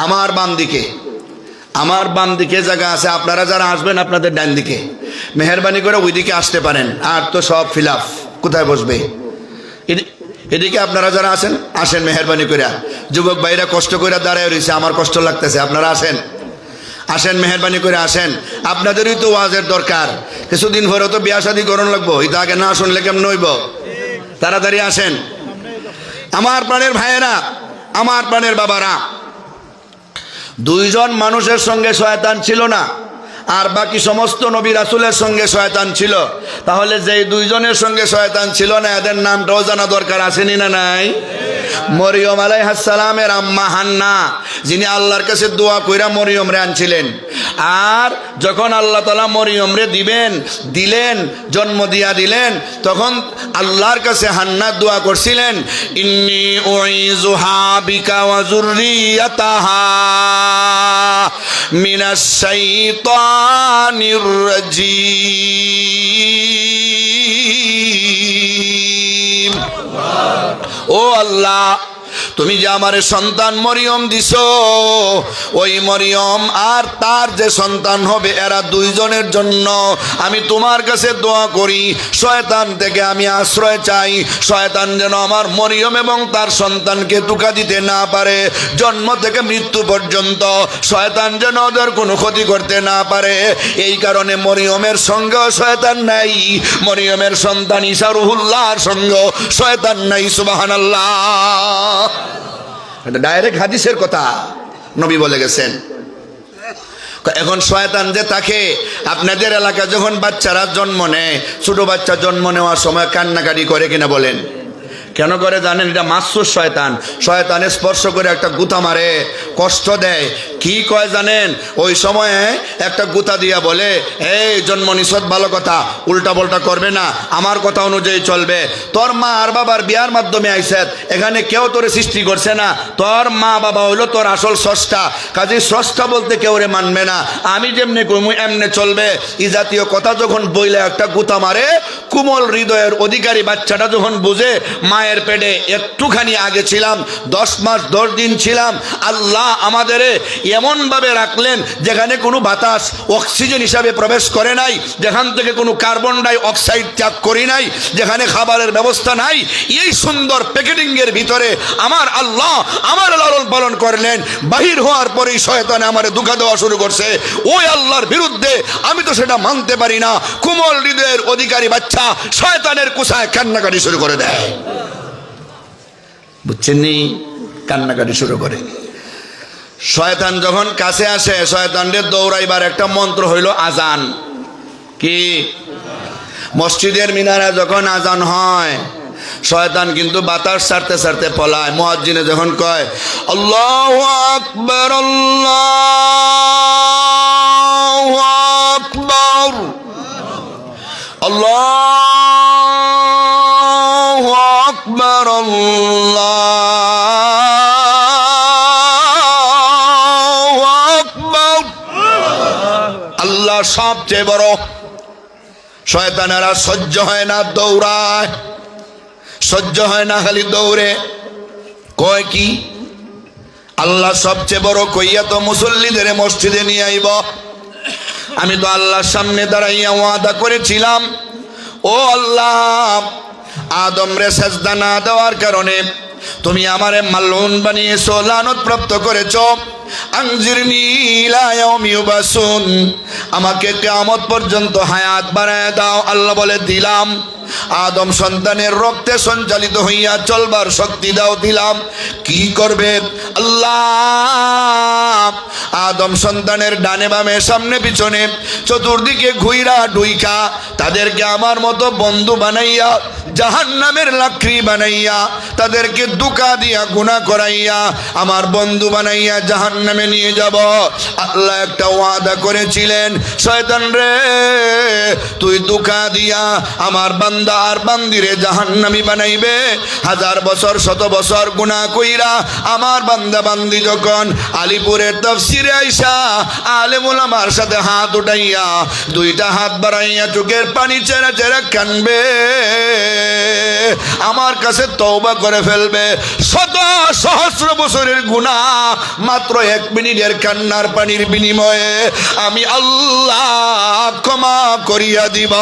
Speaker 1: আমার বাম দিকে জায়গা আছে। আপনারা যারা আসবেন আপনাদের ডান দিকে মেহেরবানি করে ওইদিকে আসতে পারেন, আর তো সব ফিলাফ। কোথায় বসবে? এদিকে আপনারা যারা আসেন আসেন মেহেরবানি করে। যুবক ভাইরা কষ্ট করে দাঁড়ায় রয়েছে, আমার কষ্ট লাগতেছে, আপনারা আসেন মেহেরবানি করে আসেন। আপনাদেরই তো ওয়াজের দরকার, কিছুদিন পরে তো বিয়া শাদী করণ লাগবো, এটা আগে না শুনলে কেমন হইব? তাড়াতাড়ি আসেন আমার প্রাণের ভাইয়েরা, আমার প্রাণের বাবারা। 2 জন মানুষের সঙ্গে শয়তান ছিল না, আর বাকি সমস্ত নবী রাসূলের সঙ্গে শয়তান ছিল। তাহলে যেই 2 জনের সঙ্গে শয়তান ছিল না, এদের নামটাও জানা দরকার, আসেনি না নাই? মরিয়ম আলাইহিস সালামের আম্মা হান্না, যিনি আল্লাহর কাছে দোয়া কইরা মরিয়ম রে আনছিলেন, আর যখন আল্লাহ তাআলা মরিয়ম রে দিলেন জন্ম দিলেন, তখন আল্লাহর কাছে হান্না দোয়া করছিলেন, ইন্নী উইযুহা বিকা ওয়া যুররিয়াতাহা মিনাশ শাইতানির রাজীম। ও আল্লাহ, তুমি যে আমারে সন্তান মরিয়ম দিছো, ওই মরিয়ম আর তার যে সন্তান হবে, এরা 2 জনের জন্য আমি তোমার কাছে দোয়া করি, শয়তান থেকে আমি আশ্রয় চাই। শয়তান যেন আমার মরিয়ম এবং তার সন্তানকে ধোঁকা দিতে না পারে, জন্ম থেকে মৃত্যু পর্যন্ত শয়তান যেন ওদের কোনো ক্ষতি করতে না পারে। এই কারণে মরিয়মের সঙ্গেও শয়তান নাই, মরিয়মের সন্তান ঈসা রুহুল্লাহর সঙ্গেও শয়তান নাই। সুবহানাল্লাহ। এটা ডাইরেক্ট হাদিসের কথা, নবী বলে গেছেন। এখন শয়তান যে থাকে, আপনাদের এলাকায় যখন বাচ্চারা জন্ম নেয়, ছোট বাচ্চা জন্ম নেওয়ার সময় কান্নাকাটি করে কিনা বলেন? কেন করে জানেন? এটা মাসুস শয়তান। শয়তানে স্পর্শ করে একটা গুতা মারে, কষ্ট দেয়। কি কয় জানেন? ওই সময়ে একটা গুতা দিয়া বলে, এই জন্ম নিষদ ভালো কথা, উল্টা পাল্টা করবে না, আমার কথা অনুযায়ী চলবে। তোর মা আর বাবার বিয়ার মাধ্যমে আইসেত, এখানে কেউ তোরে সৃষ্টি করছে না, তোর মা বাবা হইলো তোর আসল স্রষ্টা, কাজে স্রষ্টা বলতে কেউ রে মানবে না, আমি যেমনি কইমু এমনে চলবে। এই জাতীয় কথা যখন বইলে একটা গুতা মারে, কোমল হৃদয়ের অধিকারী বাচ্চাটা যখন বুঝে মায়ের পেটে একটুখানি আগে ছিলাম, 10 মাস 10 দিন ছিলাম, আল্লাহ আমাদের এমনভাবে রাখলেন যেখানে কোনো বাতাস অক্সিজেন হিসাবে প্রবেশ করে নাই, যেখান থেকে কোনো কার্বন ডাই অক্সাইড ত্যাগ করি নাই, যেখানে খাবারের ব্যবস্থা নাই, এই সুন্দর প্যাকেটিংয়ের ভিতরে আমার আল্লাহ আমার লালন পালন করলেন। বাহির হওয়ার পরেই শয়তানে আমারে ধোঁকা দেওয়া শুরু করছে। ওই আল্লাহর বিরুদ্ধে আমি তো সেটা মানতে পারি না। কোমল হৃদয়ের অধিকারী বাচ্চা শয়তানের কুসায় কান্নাকাটি শুরু করে দেয়, বুঝছেন নি? কান্নাকাটি শুরু করে। শয়তান যখন কাছে আসে, শয়তানদের দৌড়াইবার একটা মন্ত্র হইল আজান। কি? মসজিদের মিনারে যখন আজান হয়, শয়তান কিন্তু বাতাস ছাড়তে ছাড়তে পলায়। মুয়াজ্জিনে যখন কয় আল্লাহু আকবার আল্লাহু আকবার আল্লাহু আকবার আল্লাহু আকবার, আল্লাহ সবচেয়ে বড়, শয়তানেরা সহ্য হয় না, দৌড়ায়, সহ্য হয় না, খালি দৌড়ে। কয় কি? আল্লাহ সবচেয়ে বড় কইয়া তো মুসল্লিদের মসজিদে নিয়ে আইব। আমি তো আল্লাহর সামনে দাঁড়াইয়া ওয়াদা করেছিলাম, ও আল্লাহ, আদম রে সেজদা না দেওয়ার কারণে তুমি আমারে মালউন বানিয়েছো, লানত প্রাপ্ত করেছো। আনজিরনি ইলা ইয়াউমি ইউবাসুন, আমাকে কিয়ামত পর্যন্ত হায়াত বাড়ায় দাও। আল্লাহ বলে, দিলাম। আদম সন্তানের রক্তে সঞ্চালিত হইয়া চলবার শক্তি দাও, দিলাম। কি করবে আল্লাহ? আদম সন্তানের ডানে বামে সামনে পিছনে চতুর্দিকে ঘুইরা ডুইকা তাদেরকে আমার মতো বন্ধু বানাইয়া, জাহান্নামের লাকড়ি বানাইয়া, তাদেরকে দুকা দিয়া গুনাহ করাইয়া আমার বন্ধু বানাইয়া জাহান্নামে নিয়ে যাব। আল্লাহ একটা ওয়াদা করেছিলেন, শয়তান রে, তুই দুকা দিয়া আমার বান্দা আর বান্দিরে জাহান্নামী বানাইবে। 1000 বছর 100 বছর গুনাহ কইরা আমার বান্দা বান্দি যখন আলিপুরের তাফসিরে আইসা আলেম ওলামার সাথে হাত উঠাইয়া, দুইটা হাত বাড়াইয়া চোখের পানি চেরা চেরা কানবে, আমার কাছে তওবা করে ফেলবে, শত সহস্র বছরের গুনাহ মাত্র 1 মিনিটের কান্নার পানির বিনিময়ে আমি আল্লাহ ক্ষমা করিয়া দিব।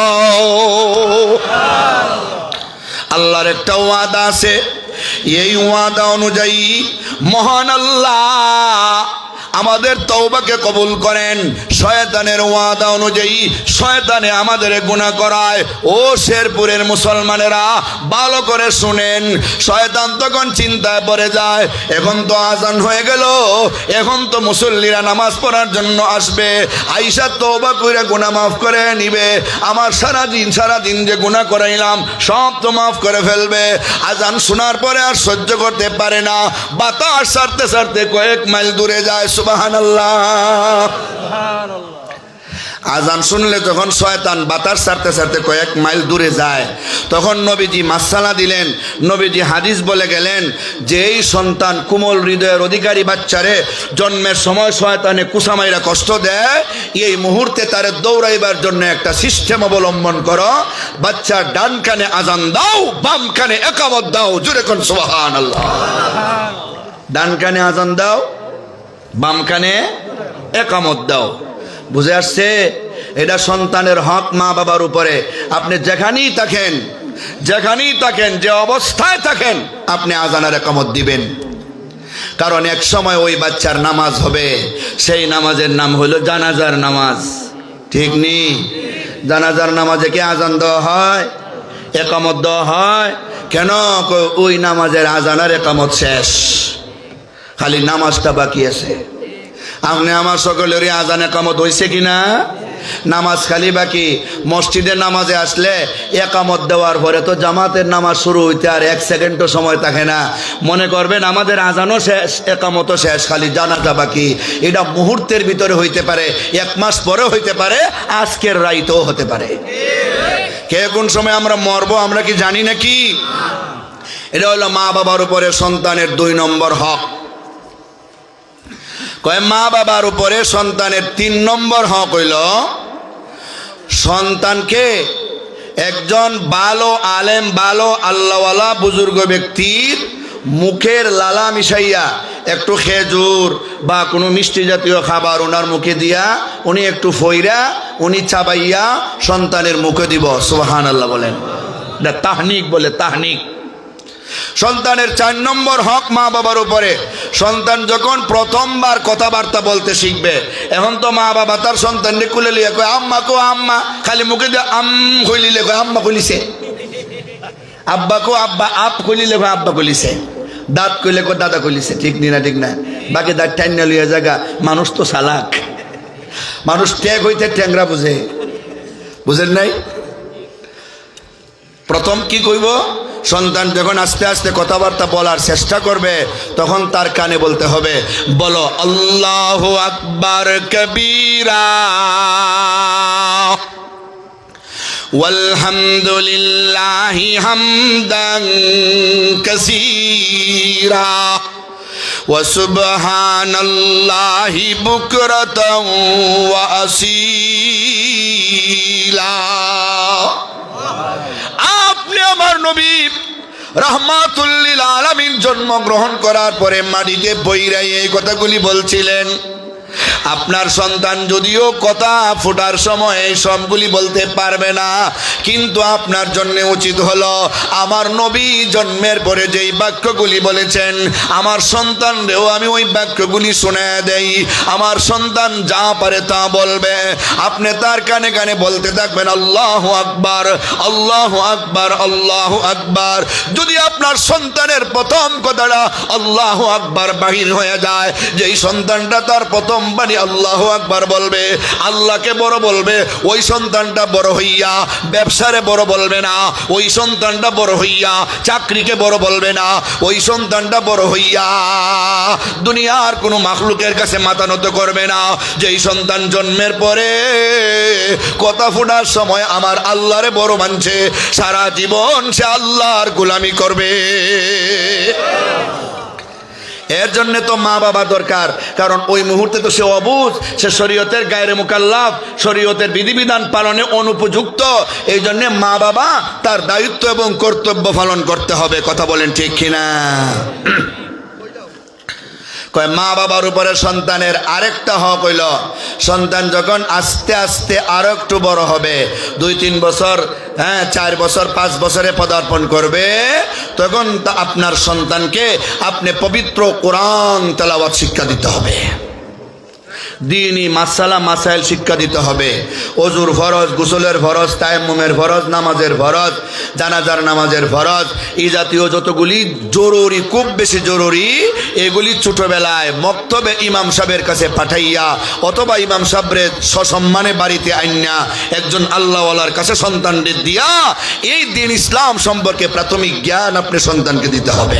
Speaker 1: আল্লাহর একটা ওয়াদা আছে, এই ওয়াদা অনুযায়ী মহান আল্লাহ আমাদের তওবাকে কবুল করেন। শয়তানের ওয়াদা অনুযায়ী শয়তানে আমাদের গুনাহ করায়। ও শেরপুরের মুসলমানেরা, ভালো করে শুনেন। শয়তান তখন চিন্তায় পড়ে যায়, এখন তো আজান হয়ে গেল, এখন তো মুসল্লিরা নামাজ পড়ার জন্য আসবে, আইসা তওবা কইরা গুনাহ মাফ করে নিবে, আমার সারাদিন যে গুনাহ করাইলাম সব তো মাফ করে ফেলবে। আজান শোনার পরে আর সহ্য করতে পারে না, বাতাস ছাড়তে ছাড়তে কয়েক মাইল দূরে যায়। সুবহানাল্লাহ। আজান শুনলে যখন শয়তান বাতাস ছাড়তে ছাড়তে কয়েক মাইল দূরে যায়, তখন নবীজি মাসালা দিলেন, নবীজি হাদিস বলে গেলেন, যে এই সন্তান কোমল হৃদয়ের অধিকারী বাচ্চারে জন্মের সময় শয়তানে কুসামাইরা কষ্ট দেয়, এই মুহূর্তে তারে দৌড়াইবার জন্য একটা সিস্টেম অবলম্বন করো, বাচ্চার ডান কানে আজান দাও, বাম কানে একামত দাও। জোরে কোন সুবহানাল্লাহ। ডান কানে আজান দাও, বাম কানে একামত দাও। বুঝে আসছে? এটা সন্তানের হক মা বাবার উপরে। আপনি যেখানেই থাকেন, যে অবস্থায় থাকেন, আপনি আজানের একামত দিবেন। কারণ এক সময় ওই বাচ্চার নামাজ হবে, সেই নামাজের নাম হলো জানাজার নামাজ। ঠিক নেই? জানাজার নামাজে কি আজান দেওয়া হয়, একামত দেওয়া হয়? কেন? ওই নামাজের আজানের একামত শেষ, খালি নামাজটা বাকি আছে। আপনি আমার সকলেরই আজান একামত হয়েছে কিনা? নামাজ খালি বাকি। মসজিদের নামাজে আসলে একামত দেওয়ার পরে তো জামাতের নামাজ শুরু হইতে আর 1 সেকেন্ডও সময় থাকে না। মনে করবেন আমাদের আজানও শেষ, একামতও শেষ, খালি জানাজা বাকি। এটা মুহূর্তের ভিতরে হইতে পারে, 1 মাস পরেও হইতে পারে, আজকের রাইতেও হতে পারে। কে কোন সময় আমরা মরবো আমরা কি জানি নাকি? এটা হলো মা বাবার উপরে সন্তানের 2 নম্বর হক। কয় মা বাবার উপরে সন্তানের 3 নম্বর হক হইল সন্তানকে একজন ভালো আলেম, ভালো আল্লাহওয়ালা বুজুর্গ ব্যক্তির মুখের লালা মিশাইয়া একটু খেজুর বা কোনো মিষ্টি জাতীয় খাবার ওনার মুখে দিয়া উনি একটু ফইরা উনি চাবাইয়া সন্তানের মুখে দিব। সুবহানাল্লাহ বলেন। এটা তাহনিক বলে, তাহনিক। সন্তানের 4 নম্বর হক মা বাবার উপরে। সন্তান যখন প্রথমবার কথাবার্তা বলতে শিখবে, এখন তো মা বাবা তার সন্তানকে কুলে লিয়ে কয় আম্মা, কো আম্মা, খালি মুখে দিয়ে কইলিলে কয় আম্মা কইলিছে, আব্বা কো আব্বা, আপ কইলিলে কয় আব্বা কইলিছে, দাঁত কইলে কয় দাদা কইলিছে। ঠিক না? ঠিক না? বাকি দাঁত টাইনা লইয়া জায়গা। মানুষ তো চালাক, মানুষ ট্যাগ হইতে ট্যাংরা বুঝে। বুঝেন নাই? প্রথম কি কইব? সন্তান যখন আস্তে আস্তে কথাবার্তা বলার চেষ্টা করবে, তখন তার কানে বলতে হবে, বলো আল্লাহু আকবার কবীরা ওয়ালহামদুলিল্লাহি হামদান কাসীরা ওয়া সুবহানাল্লাহি বুকরাতাও ওয়া আসীলা। আপনি আমার নবী রাহমাতুল লিল আলামিন জন্মগ্রহণ করার পরে মাটিতে পইড়াই এই কথাগুলি বলছিলেন। আপনার সন্তান যদিও কথা ফোটার সময় এই সবগুলি বলতে পারবে না, কিন্তু আপনার জন্য উচিত হলো আমার নবী জন্মের পরে যেই বাক্যগুলি বলেছেন আমার সন্তানরেও আমি ওই বাক্যগুলি শোনায় দেই। আমার সন্তান যা পারে তা বলবে, আপনি তার কানে কানে বলতে থাকবেন আল্লাহু আকবার, আল্লাহু আকবার, আল্লাহু আকবার। যদি আপনার সন্তানের প্রথম কথাটা আল্লাহু আকবার বাহির হয়ে যায়, যেই সন্তানটা তার প্রথম বাণী আল্লাহু আকবার বলবে, আল্লাহকে বড় বলবে, ওই সন্তানটা বড় হইয়া ব্যবসারে বড় বলবে না, ওই সন্তানটা বড় হইয়া চাকরিকে বড় বলবে না, ওই সন্তানটা বড় হইয়া দুনিয়ার কোনো মাখলুকের কাছে মাথা নত করবে না। যেই সন্তান জন্মের পরে কথা ফোটার সময় আমার আল্লাহরে বড় মানছে, সারা জীবন সে আল্লাহর গোলামি করবে। এর জন্য তো মা বাবা দরকার, কারণ ওই মুহূর্তে তো সে অবুঝ, সে শরীয়তের গায়রে মুকাল্লাফ, শরীয়তের বিধিবিধান পালনে অনুপযুক্ত। এই জন্য মা বাবা তার দায়িত্ব এবং কর্তব্য পালন করতে হবে। কথা বলেন ঠিক কিনা? কয় মা বাবার উপরে সন্তানের আরেকটা হক হইল, সন্তান যখন আস্তে আস্তে আরো একটু বড় হবে, 2-3 বছর, 4 বছর 5 বছরে পদার্পণ করবে, তখন আপনার সন্তানকে আপনি পবিত্র কোরআন তেলাওয়াত শিক্ষা দিতে হবে, দ্বীনি মাসালা মাসাইল শিক্ষা দিতে হবে, ওযুর ফরজ, গোসলের ফরজ, তায়াম্মুমের ফরজ, নামাজের ফরজ, জানাজার নামাজের ফরজ, এই জাতীয় যতগুলি জরুরি, খুব বেশি জরুরি, এগুলি ছোটবেলায় মক্তবে ইমাম সাহেবের কাছে পাঠাইয়া অথবা ইমাম সাহেবরে সসম্মানে বাড়িতে আইনা একজন আল্লাহওয়ালার কাছে সন্তানদের দিয়া এই দিন ইসলাম সম্পর্কে প্রাথমিক জ্ঞান আপনি সন্তানকে দিতে হবে।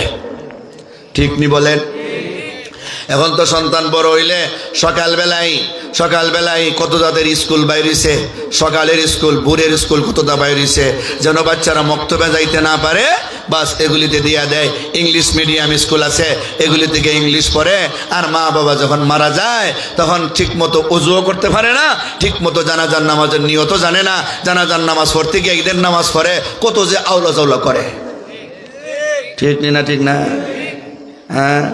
Speaker 1: ঠিক নি বলেন? এখন তো সন্তান বড় হইলে সকালবেলায় কত তাদের স্কুল বাইরেছে, সকালের স্কুল, ভোরের স্কুল কতটা বাইরেছে, যেন বাচ্চারা মক্তবে যাইতে না পারে, বাস এগুলিতে দিয়া দেয়। ইংলিশ মিডিয়াম স্কুল আছে, এগুলি থেকে ইংলিশ পড়ে। আর মা বাবা যখন মারা যায় তখন ঠিক মতো ওযুও করতে পারে না, ঠিক মতো জানাজার নামাজের নিয়তও জানে না, জানাজার নামাজ পড়তে গিয়ে ঈদের নামাজ পড়ে, কত যে আউলা জাউলা করে। ঠিক না? ঠিক না? হ্যাঁ,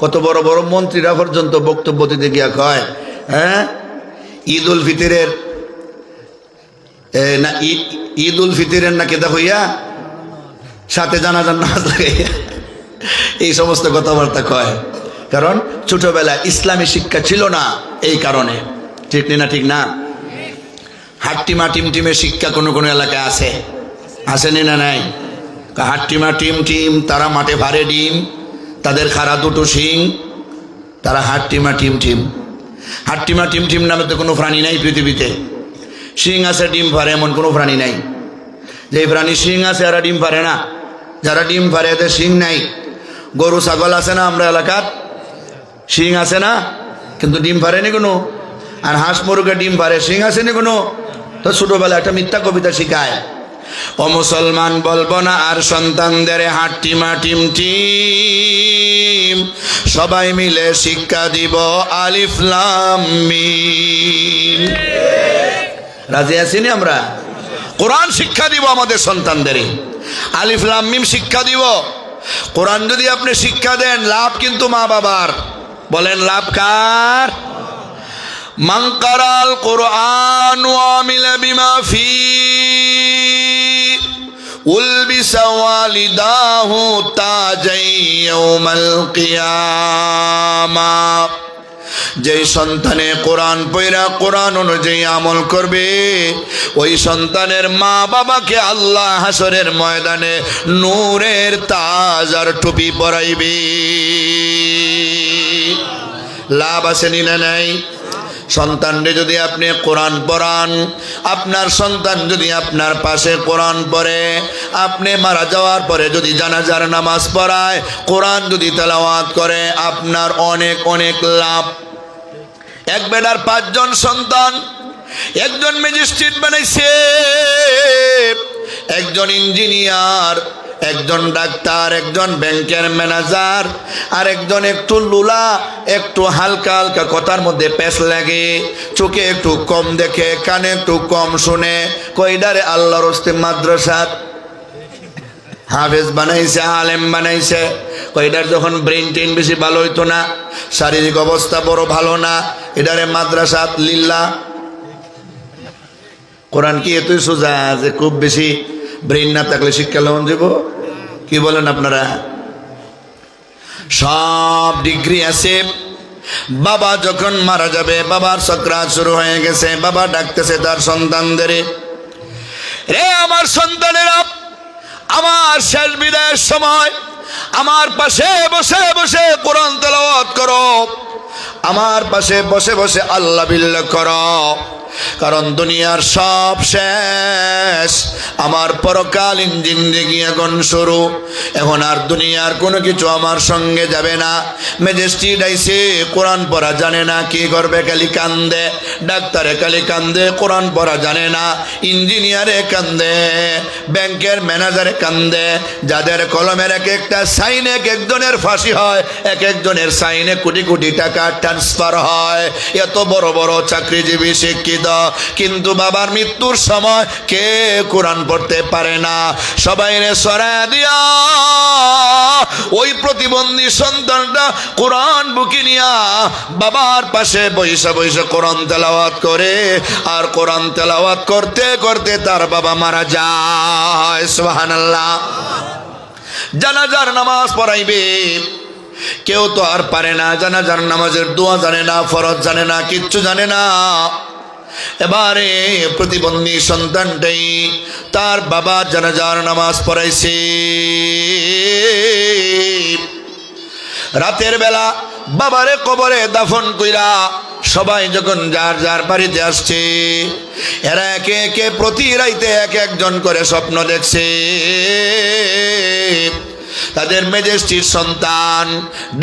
Speaker 1: কত বড় বড় মন্ত্রীরা পর্যন্ত বক্তব্য দিতে গিয়া কয়, ঈদ উল ফিতরের না কেদা হইয়া সাথে জানাজার নামাজ লাগাইয়া এই সমস্ত কথাবার্তা কয়, কারণ ছোটবেলায় ইসলামী শিক্ষা ছিল না এই কারণে। ঠিক না? ঠিক না? হাট্টিমা টিমের শিক্ষা কোনো কোনো এলাকায় আসেনি না নাই? হাট্টিমা টিম, তারা মাঠে ভারে ডিম, তাদের খাড়া দুটো শিং, তারা হাট্টিমা টিম নামে তো কোনো প্রাণী নাই পৃথিবীতে। শিং আছে, ডিম পারে এমন কোনো প্রাণী নাই। যে প্রাণী শিং আছে এরা ডিম পারে না, যারা ডিম পারে এদের শিং নাই। গরু ছাগল আছে না আমরা এলাকার, শিং আছে না, কিন্তু ডিম পারেনি কোনো। আর হাঁস মুরগি ডিম পারে, শিং আসেনি কোনো। তো ছোটবেলা একটা মিথ্যা কবিতা শিখায়, ও মুসলমান বলবো না আর সন্তানদের হাট্টিমা টিম, সবাই মিলে শিক্ষা দিব আলিফ লাম মিম। রাজি আছিনি আমরা? কোরআন শিক্ষা দিব আমাদের সন্তানদের, আলিফ লাম মিম শিক্ষা দিব। কোরআন যদি আপনি শিক্ষা দেন, লাভ কিন্তু মা বাবার। বলেন লাভ কার? মান কারাল কোরআন ওয়া আমিলা বিমা ফি উলবিসা ওয়ালিদাহু তাজাই ইয়াউমাল কিয়ামা। যেই সন্তানে কোরআন পড়া কোরআন অনুযায়ী আমল করবে, ওই সন্তানের মা বাবাকে আল্লাহ হাসরের ময়দানে নূরের তাজ আর টুপি পরাইবে। লাভ আছে না নাই? সন্তানরে যদি আপনি কোরআন পড়ান, আপনার সন্তান যদি আপনার পাশে কোরআন পড়ে, আপনি মারা যাওয়ার পরে যদি জানাজার নামাজ পড়ায়, কোরআন যদি তেলাওয়াত করে, আপনার অনেক অনেক লাভ। এক বেটার 5 জন সন্তান, একজন ম্যাজিস্ট্রেট বানাইছে, একজন ইঞ্জিনিয়ার, একজন ডাক্তার, একজন ব্যাংকের ম্যানেজার, আর একজন একটু লুলা, একটু হালকা হালকা কথার মধ্যে পেশ লাগে, চোখে একটু কম দেখে, কানে একটু কম শুনে, কইডারে আল্লাহর হস্তে মাদ্রাসাত হাফেজ বানাইছে, আলেম বানাইছে। কইডার যখন ব্রেন টেন বেশি ভালো হইতো না, শারীরিক অবস্থা বড় ভালো না, এটারে মাদ্রাসাত লিল্লাহ। কোরআন কি এতই সোজা যে খুব বেশি ব্রেন না থাকলে শিক্ষা লবণ যাব? কি বলেন আপনারা? সব ডিগ্রি আছে। বাবা যখন মারা যাবে, বাবার সাকরাত শুরু হয়ে গেছে, বাবা ডাকতেছে তার সন্তানদের, রে আমার সন্তানেরা, আমার শেষ বিদায়ের সময় আমার পাশে বসে বসে কোরআন তেলাওয়াত করো, আমার পাশে বসে বসে আল্লাহ বিল্লাহ করো, কারণ দুনিয়ার সব শেষ, আমার পরকালীন জিন্দেগি এখন শুরু। এখন আর দুনিয়ার কোনো কিছু আমার সঙ্গে যাবে না। ম্যাজিস্ট্রেট আইছে, কোরআন পড়া জানে না, কি করবে? খালি কান্দে। ডাক্তারে খালি কান্দে, কোরআন পড়া জানে না। ইঞ্জিনিয়ারে কান্দে, ব্যাংকের ম্যানেজারে কান্দে, যাদের কলমের এক একটা সাইনে এক একজনের ফাঁসি হয়, এক একজনের সাইনে কোটি কোটি টাকা ট্রান্সফার হয়, এত বড় বড় চাকরিজীবী শিক্ষিত, কিন্তু বাবার মৃত্যুর সময় কে কোরআন পড়তে পারে না। সবাইরে সরায় দিয়া ওই প্রতিবন্ধী সন্তানটা কোরআন বুকে নিয়া বাবার পাশে বৈশা বৈশা কোরআন তেলাওয়াত করে, আর কোরআন তেলাওয়াত করতে করতে তার বাবা মারা যায়। সুবহানাল্লাহ। জানাজার নামাজ পড়াইবে, কেউ তো আর পারে না, জানাজার নামাজের দোয়া জানে না, ফরজ জানে না, কিচ্ছু জানে না। এবারে প্রতিবন্ধী সন্তানটাই তার বাবা জানাজার নামাজ পড়াইছে। রাতের বেলা বাবারে কবরে দাফন কইরা সবাই যখন যার যার বাড়িতে আসছে, এরা একে একে প্রতি রাইতে এক একজন করে স্বপ্ন দেখছে। তাদের ম্যাজিস্ট্রেট সন্তান,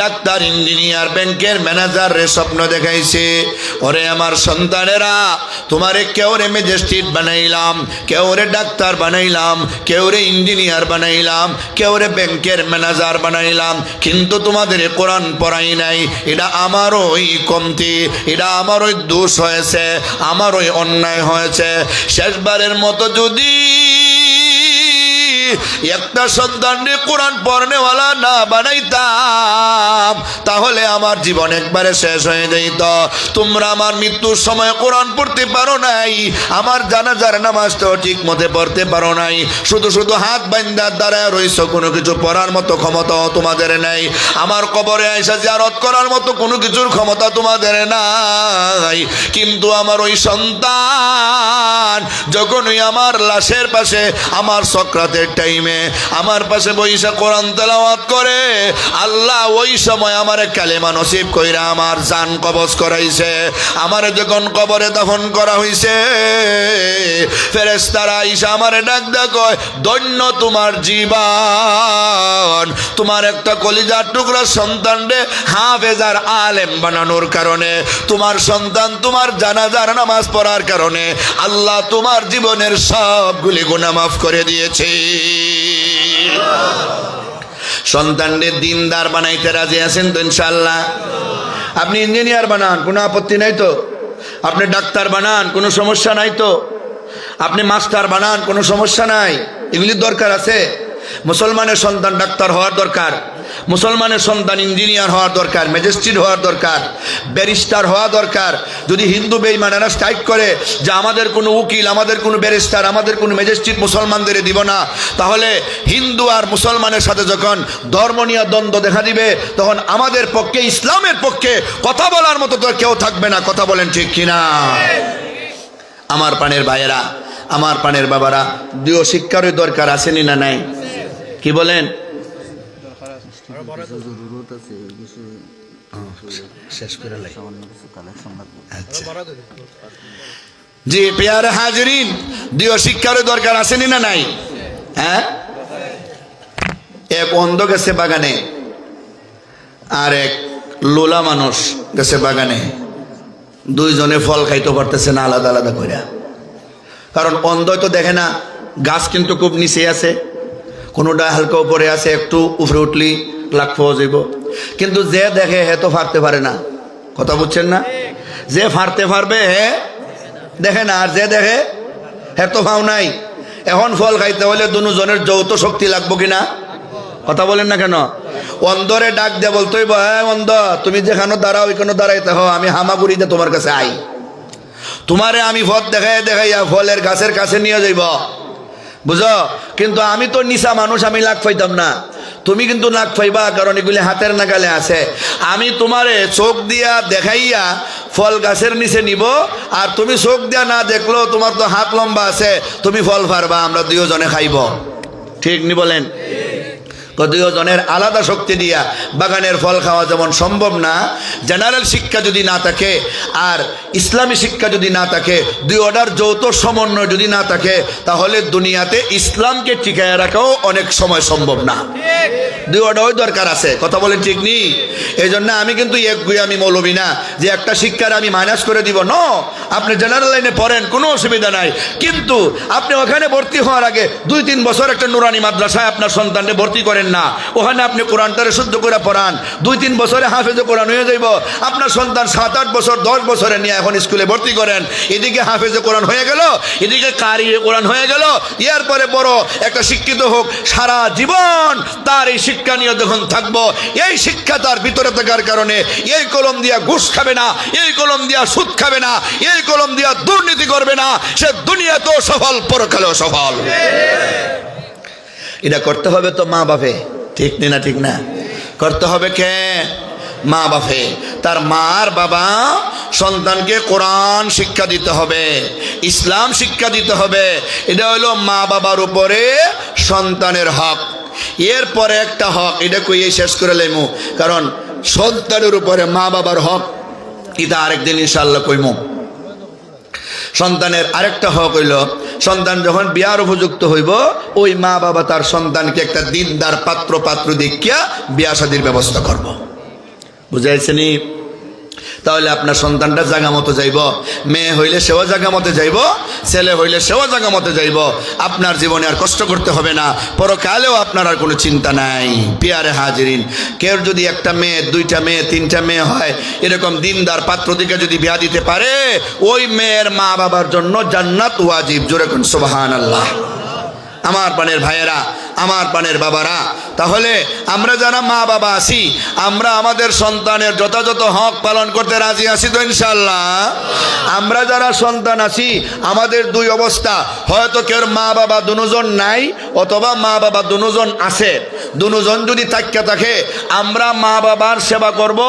Speaker 1: ডাক্তার, ইঞ্জিনিয়ার, ব্যাংকের ম্যানেজার রে স্বপ্ন দেখাইছে, ওরে আমার সন্তানেরা, তোমারে কেউ রে ম্যাজিস্ট্রেট বানাইলাম, কেউ রে ডাক্তার বানাইলাম, কেউ রে ইঞ্জিনিয়ার বানাইলাম, কেউ রে ব্যাংকের ম্যানেজার বানাইলাম, কিন্তু তোমাদের কোরআন পড়াই নাই। এটা আমার ওই কমতি, এটা আমার ওই দোষ হয়েছে, আমার ওই অন্যায় হয়েছে। শেষবারের মতো যদি একটা সন্তানকে কোরআন পড়নেওয়ালা না বানাইতাম, তাহলে আমার জীবন একবারে শেষ হয়ে যেত। তোমরা আমার মৃত্যুর সময় কোরআন পড়তে পারো নাই, আমার জানাজার নামাজটাও ঠিক মতে পড়তে পারো নাই, শুধু শুধু হাত বান্ধার দ্বারা রইছো, কোনো কিছু পড়ার মতো ক্ষমতাও তোমাদের নেই। আমার কবরে আইসা জিয়ারত করার মতো কোনো কিছুর ক্ষমতা তোমাদের নাই। কিন্তু আমার ওই সন্তান যখন ওই আমার লাশের পাশে, আমার সক্রাতের টাইমে আমার পাশে বইসা কোরআন তেলাওয়াত করে, আল্লাহ ওই সময় আমারে কালেমা নসিব কইরা আমার জান কবজ করাইছে। আমারে যখন কবরে দাফন করা হইছে, ফেরেশতারা আইসা আমারে ডাক দেয়া কয়, ধন্য তোমার জীবন, তোমার একটা কলিজার টুকরা সন্তান রে হাফেজার আলেম বানানোর কারণে, তোমার সন্তান তোমার জানাজার নামাজ পড়ার কারণে আল্লাহ তোমার জীবনের সবগুলি গুনাহ মাফ করে দিয়েছে। সন্তানদের দিনদার বানাইতে রাজি আছেন তো ইনশাআল্লাহ? আপনি ইঞ্জিনিয়ার বানান, কোনো আপত্তি নাই তো? আপনি ডাক্তার বানান, কোনো সমস্যা নাই তো? আপনি মাস্টার বানান, কোনো সমস্যা নাই? এগুলির দরকার আছে। মুসলমানের সন্তান ডাক্তার হওয়ার দরকার, মুসলমানের সন্তান ইঞ্জিনিয়ার হওয়ার দরকার, ম্যাজিস্ট্রেট হওয়ার দরকার, ব্যারিস্টার হওয়া দরকার। যদি হিন্দু বেঈমানেরা স্ট্রাইক করে যে আমাদের কোনো উকিল, আমাদের কোনো ব্যারিস্টার, আমাদের কোনো ম্যাজিস্ট্রেট মুসলমানদের দিব না, তাহলে হিন্দু আর মুসলমানের সাথে যখন ধর্ম নিয়ে দ্বন্দ্ব দেখা দিবে, তখন আমাদের পক্ষে, ইসলামের পক্ষে কথা বলার মতো তো কেউ থাকবে না। কথা বলেন ঠিক কিনা? আমার প্রাণের ভাইয়েরা, আমার প্রাণের বাবারা, দুই শিক্ষারই দরকার আসেনি না নাই? কি বলেন? জি প্রিয় হাজরিন, দুই শিক্ষারই দরকার আসেনি না নাই? হ্যাঁ, এক অন্ধ গেছে বাগানে, আর এক লোলা মানুষ গেছে বাগানে, দুইজনে ফল খাইতে পারতেছে না আলাদা আলাদা করে। কারণ অন্ধ তো দেখে না, গাছ কিন্তু খুব নিচে আছে, কোনোটা হালকা উপরে আছে, একটু উপরে উঠলি লাখ পাওয়া যাইব। কিন্তু যে দেখে হে তো ফারতে পারে না, কথা বুঝছেন না? যে ফারতে পারবে হে দেখে না, আর যে দেখে হে তো ফাও নাই। এখন ফল খাইতে হলে দুজনের যৌথ শক্তি লাগবো কিনা, কথা বলেন না কেন? অন্ধরে ডাক দিয়ে বলতে হইব, হ্যাঁ অন্ধ, তুমি যেখানে দাঁড়াও ওইখানে দাঁড়াইতে হো, আমি হামাগুড়িতে তোমার কাছে আই, তোমারে আমি পথ দেখাইয়া ফলের গাছের কাছে নিয়ে যাইব, বুঝো? কিন্তু আমি তো নিশা মানুষ, আমি লাগ পাইতাম না, তুমি কিন্তু লাগ পাইবা, কারণ এগুলি হাতের নাগালে আছে। আমি তোমারে চোখ দিয়া দেখাইয়া ফল গাছের নিচে নিব, আর তুমি চোখ দিয়া না দেখলো, তোমার তো হাত লম্বা আছে, তুমি ফল পারবা, আমরা দুজনে খাইব, ঠিক নি বলেন? দুজনের আলাদা শক্তি দিয়া বাগানের ফল খাওয়া যেমন সম্ভব না, জেনারেল শিক্ষা যদি না থাকে আর ইসলামী শিক্ষা যদি না থাকে, দুই অর্ডার যৌথ সমন্বয় যদি না থাকে, তাহলে দুনিয়াতে ইসলামকে টিকায় রাখাও অনেক সময় সম্ভব না। দুই অর্ডারই দরকার আছে, কথা বলেন ঠিক নি? এই জন্য আমি কিন্তু আমি মৌলবি না যে একটা শিক্ষার আমি মাইনাস করে দিব, ন, আপনি জেনারেল লাইনে পড়েন, কোনো অসুবিধা নাই। কিন্তু আপনি ওখানে ভর্তি হওয়ার আগে 2-3 বছর একটা নুরানি মাদ্রাসায় আপনার সন্তানকে ভর্তি করেন না, ওখানে আপনি কোরআনটারে শুদ্ধ করে পড়ান, 2-3 বছরে হাফেজে কোরআন হয়ে যাইব। আপনার সন্তান 7-8 বছর 10 বছরে নিয়ে এখন স্কুলে ভর্তি করেন, এদিকে হাফেজে কোরআন হয়ে গেল, এদিকে কারি কোরআন হয়ে গেল, এর পরে বড় একটা শিক্ষিত হোক, সারা জীবন তার এই শিক্ষা নিয়ে যখন থাকবো, এই শিক্ষা তার ভিতরে থাকার কারণে এই কলম দিয়া ঘুষ খাবে না, এই কলম দিয়া সুদ খাবে না, এই কলম দিয়া দুর্নীতি করবে না, সে দুনিয়াতেও সফল, পরকালেও সফল। এটা করতে হবে তো মা বাপে, ঠিক না? ঠিক না? করতে হবে কে? মা বাপে। তার মার বাবা সন্তানকে কোরআন শিক্ষা দিতে হবে, ইসলাম শিক্ষা দিতে হবে, এটা হলো মা বাবার উপরে সন্তানের হক। এরপরে একটা হক, এটা কইয়ে শেষ করে লাইমু, কারণ সন্তানের উপরে মা বাবার হক এটা আরেকদিন ইনশাআল্লাহ কইমু। সন্তানের আরেকটা হক হইল, সন্তান যখন বিয়ার উপযুক্ত হইব, ওই মা বাবা তার সন্তানকে একটা দিনদার পাত্র দেখিয়া বিয়া শাদীর ব্যবস্থা করব। বুঝাইছেনি? তাহলে আপনার সন্তানটা জায়গা মতো যাইব, মেয়ে হইলে সেও জায়গা মতো যাইব, ছেলে হইলে সেও জায়গা মতো যাইব, আপনার জীবনে আর কষ্ট করতে হবে না, পরকালেও আপনার আর কোনো চিন্তা নাই। পিয়ারে হাজিরিন, কেউ যদি একটা মেয়ে, 2টা মেয়ে, 3টা মেয়ে হয়, এরকম দিনদার পাত্র দিকে যদি বিয়া দিতে পারে, ওই মেয়ের মা বাবার জন্য জান্নাত ওয়াজিব। জোরে কোন সুবহানাল্লাহ। আমার প্রাণের ভাইয়েরা, আমার প্রাণের বাবারা, তাহলে আমরা যারা মা বাবা আছি, আমরা আমাদের সন্তানের যথাযথ হক পালন করতে রাজি আছি তো ইনশাআল্লাহ? আমরা যারা সন্তান আছি, আমাদের দুই অবস্থা, হয়তো কেউ মা বাবা দুজন নাই, অথবা মা বাবা দুজন আছে। দুজন যদি থাকে, আমরা মা বাবার সেবা করব,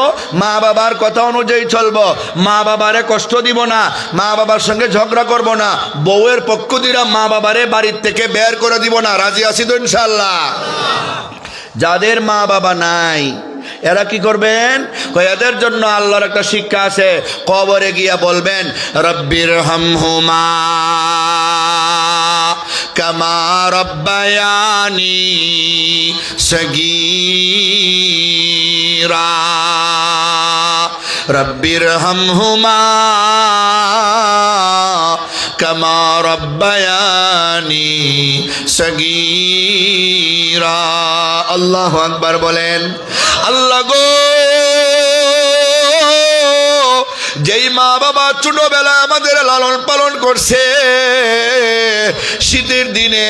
Speaker 1: মা বাবার কথা অনুযায়ী চলব, মা বাবারে কষ্ট দিব না, মা বাবার সঙ্গে ঝগড়া করব না, বউয়ের পক্ষ দিয়ে মা বাবারে বাড়ির থেকে বের করে দিব না। রাজি আছি তো ইনশাআল্লাহ? যাদের মা বাবা নাই, এরা কি করবেন? এদের জন্য আল্লাহর একটা শিক্ষা আছে, কবরে গিয়া বলবেন, রব্বির হামহুমা কামা রব্বায়ানি সগীরা, রব্বির হামহুমা কামা রব্বায়ানি সগীরা। আল্লাহু আকবার বলেন। আল্লাহ গো, যেই মা বাবা ছোটবেলা আমাদের লালন পালন করছে, শীতের দিনে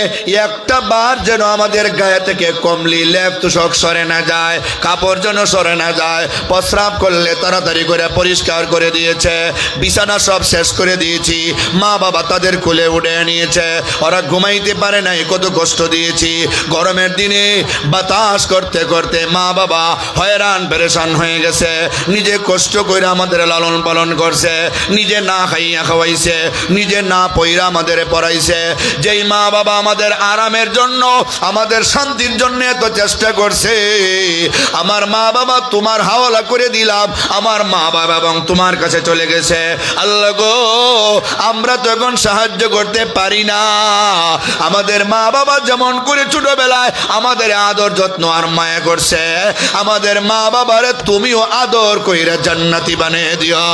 Speaker 1: একটা বার যেন আমাদের গায়ে থেকে কমলি লেপ তোষক সরে না যায়, কাপড় যেন সরে না যায়, প্রস্রাব করলে তাড়াতাড়ি করে পরিষ্কার করে দিয়েছে, বিছানা সব শেষ করে দিয়েছি, মা বাবা তাদের কোলে উঠে নিয়েছে, ওরা ঘুমাইতে পারে নাই, কত কষ্ট দিয়েছি। গরমের দিনে বাতাস করতে করতে মা বাবা হয়রান পেরেশান হয়ে গেছে, নিজে কষ্ট করে আমাদের লালন পালন করছে, নিজে না খাইয়া খাওয়াইছে, নিজে না পয়রা আমাদের পড়াইছে। যেই মা বাবা আমাদের আরামের জন্য, আমাদের শান্তির জন্য এত চেষ্টা করছে, আমার মা বাবা তোমার হাওয়ালা করে দিলাম, আমার মা বাবা এবং তোমার কাছে চলে গেছে। আল্লাহ গো, আমরা তো এখন সাহায্য করতে পারি না। আমাদের মা বাবা যেমন করে ছোটবেলায় আমাদের আদর যত্ন আর মায়া করছে, আমাদের মা বাবারে তুমিও আদর কইরা জান্নাতি বানিয়ে দিও।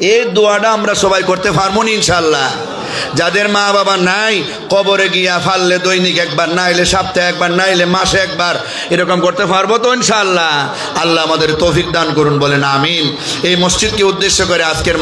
Speaker 1: এই দোয়াটা আমরা সবাই করতে পারবো না ইনশাল্লাহ? যাদের মা বাবা নাই, কবরে গিয়া ফাললে দৈনিক একবার, নাইলে সপ্তাহে একবার, নাইলে মাসে একবার, এরকম করতে পারবো তো ইনশাল্লাহ? আল্লাহ আমাদের তৌফিক দান করুন, বলেন আমিন। এই মসজিদকে উদ্দেশ্য করে আজকের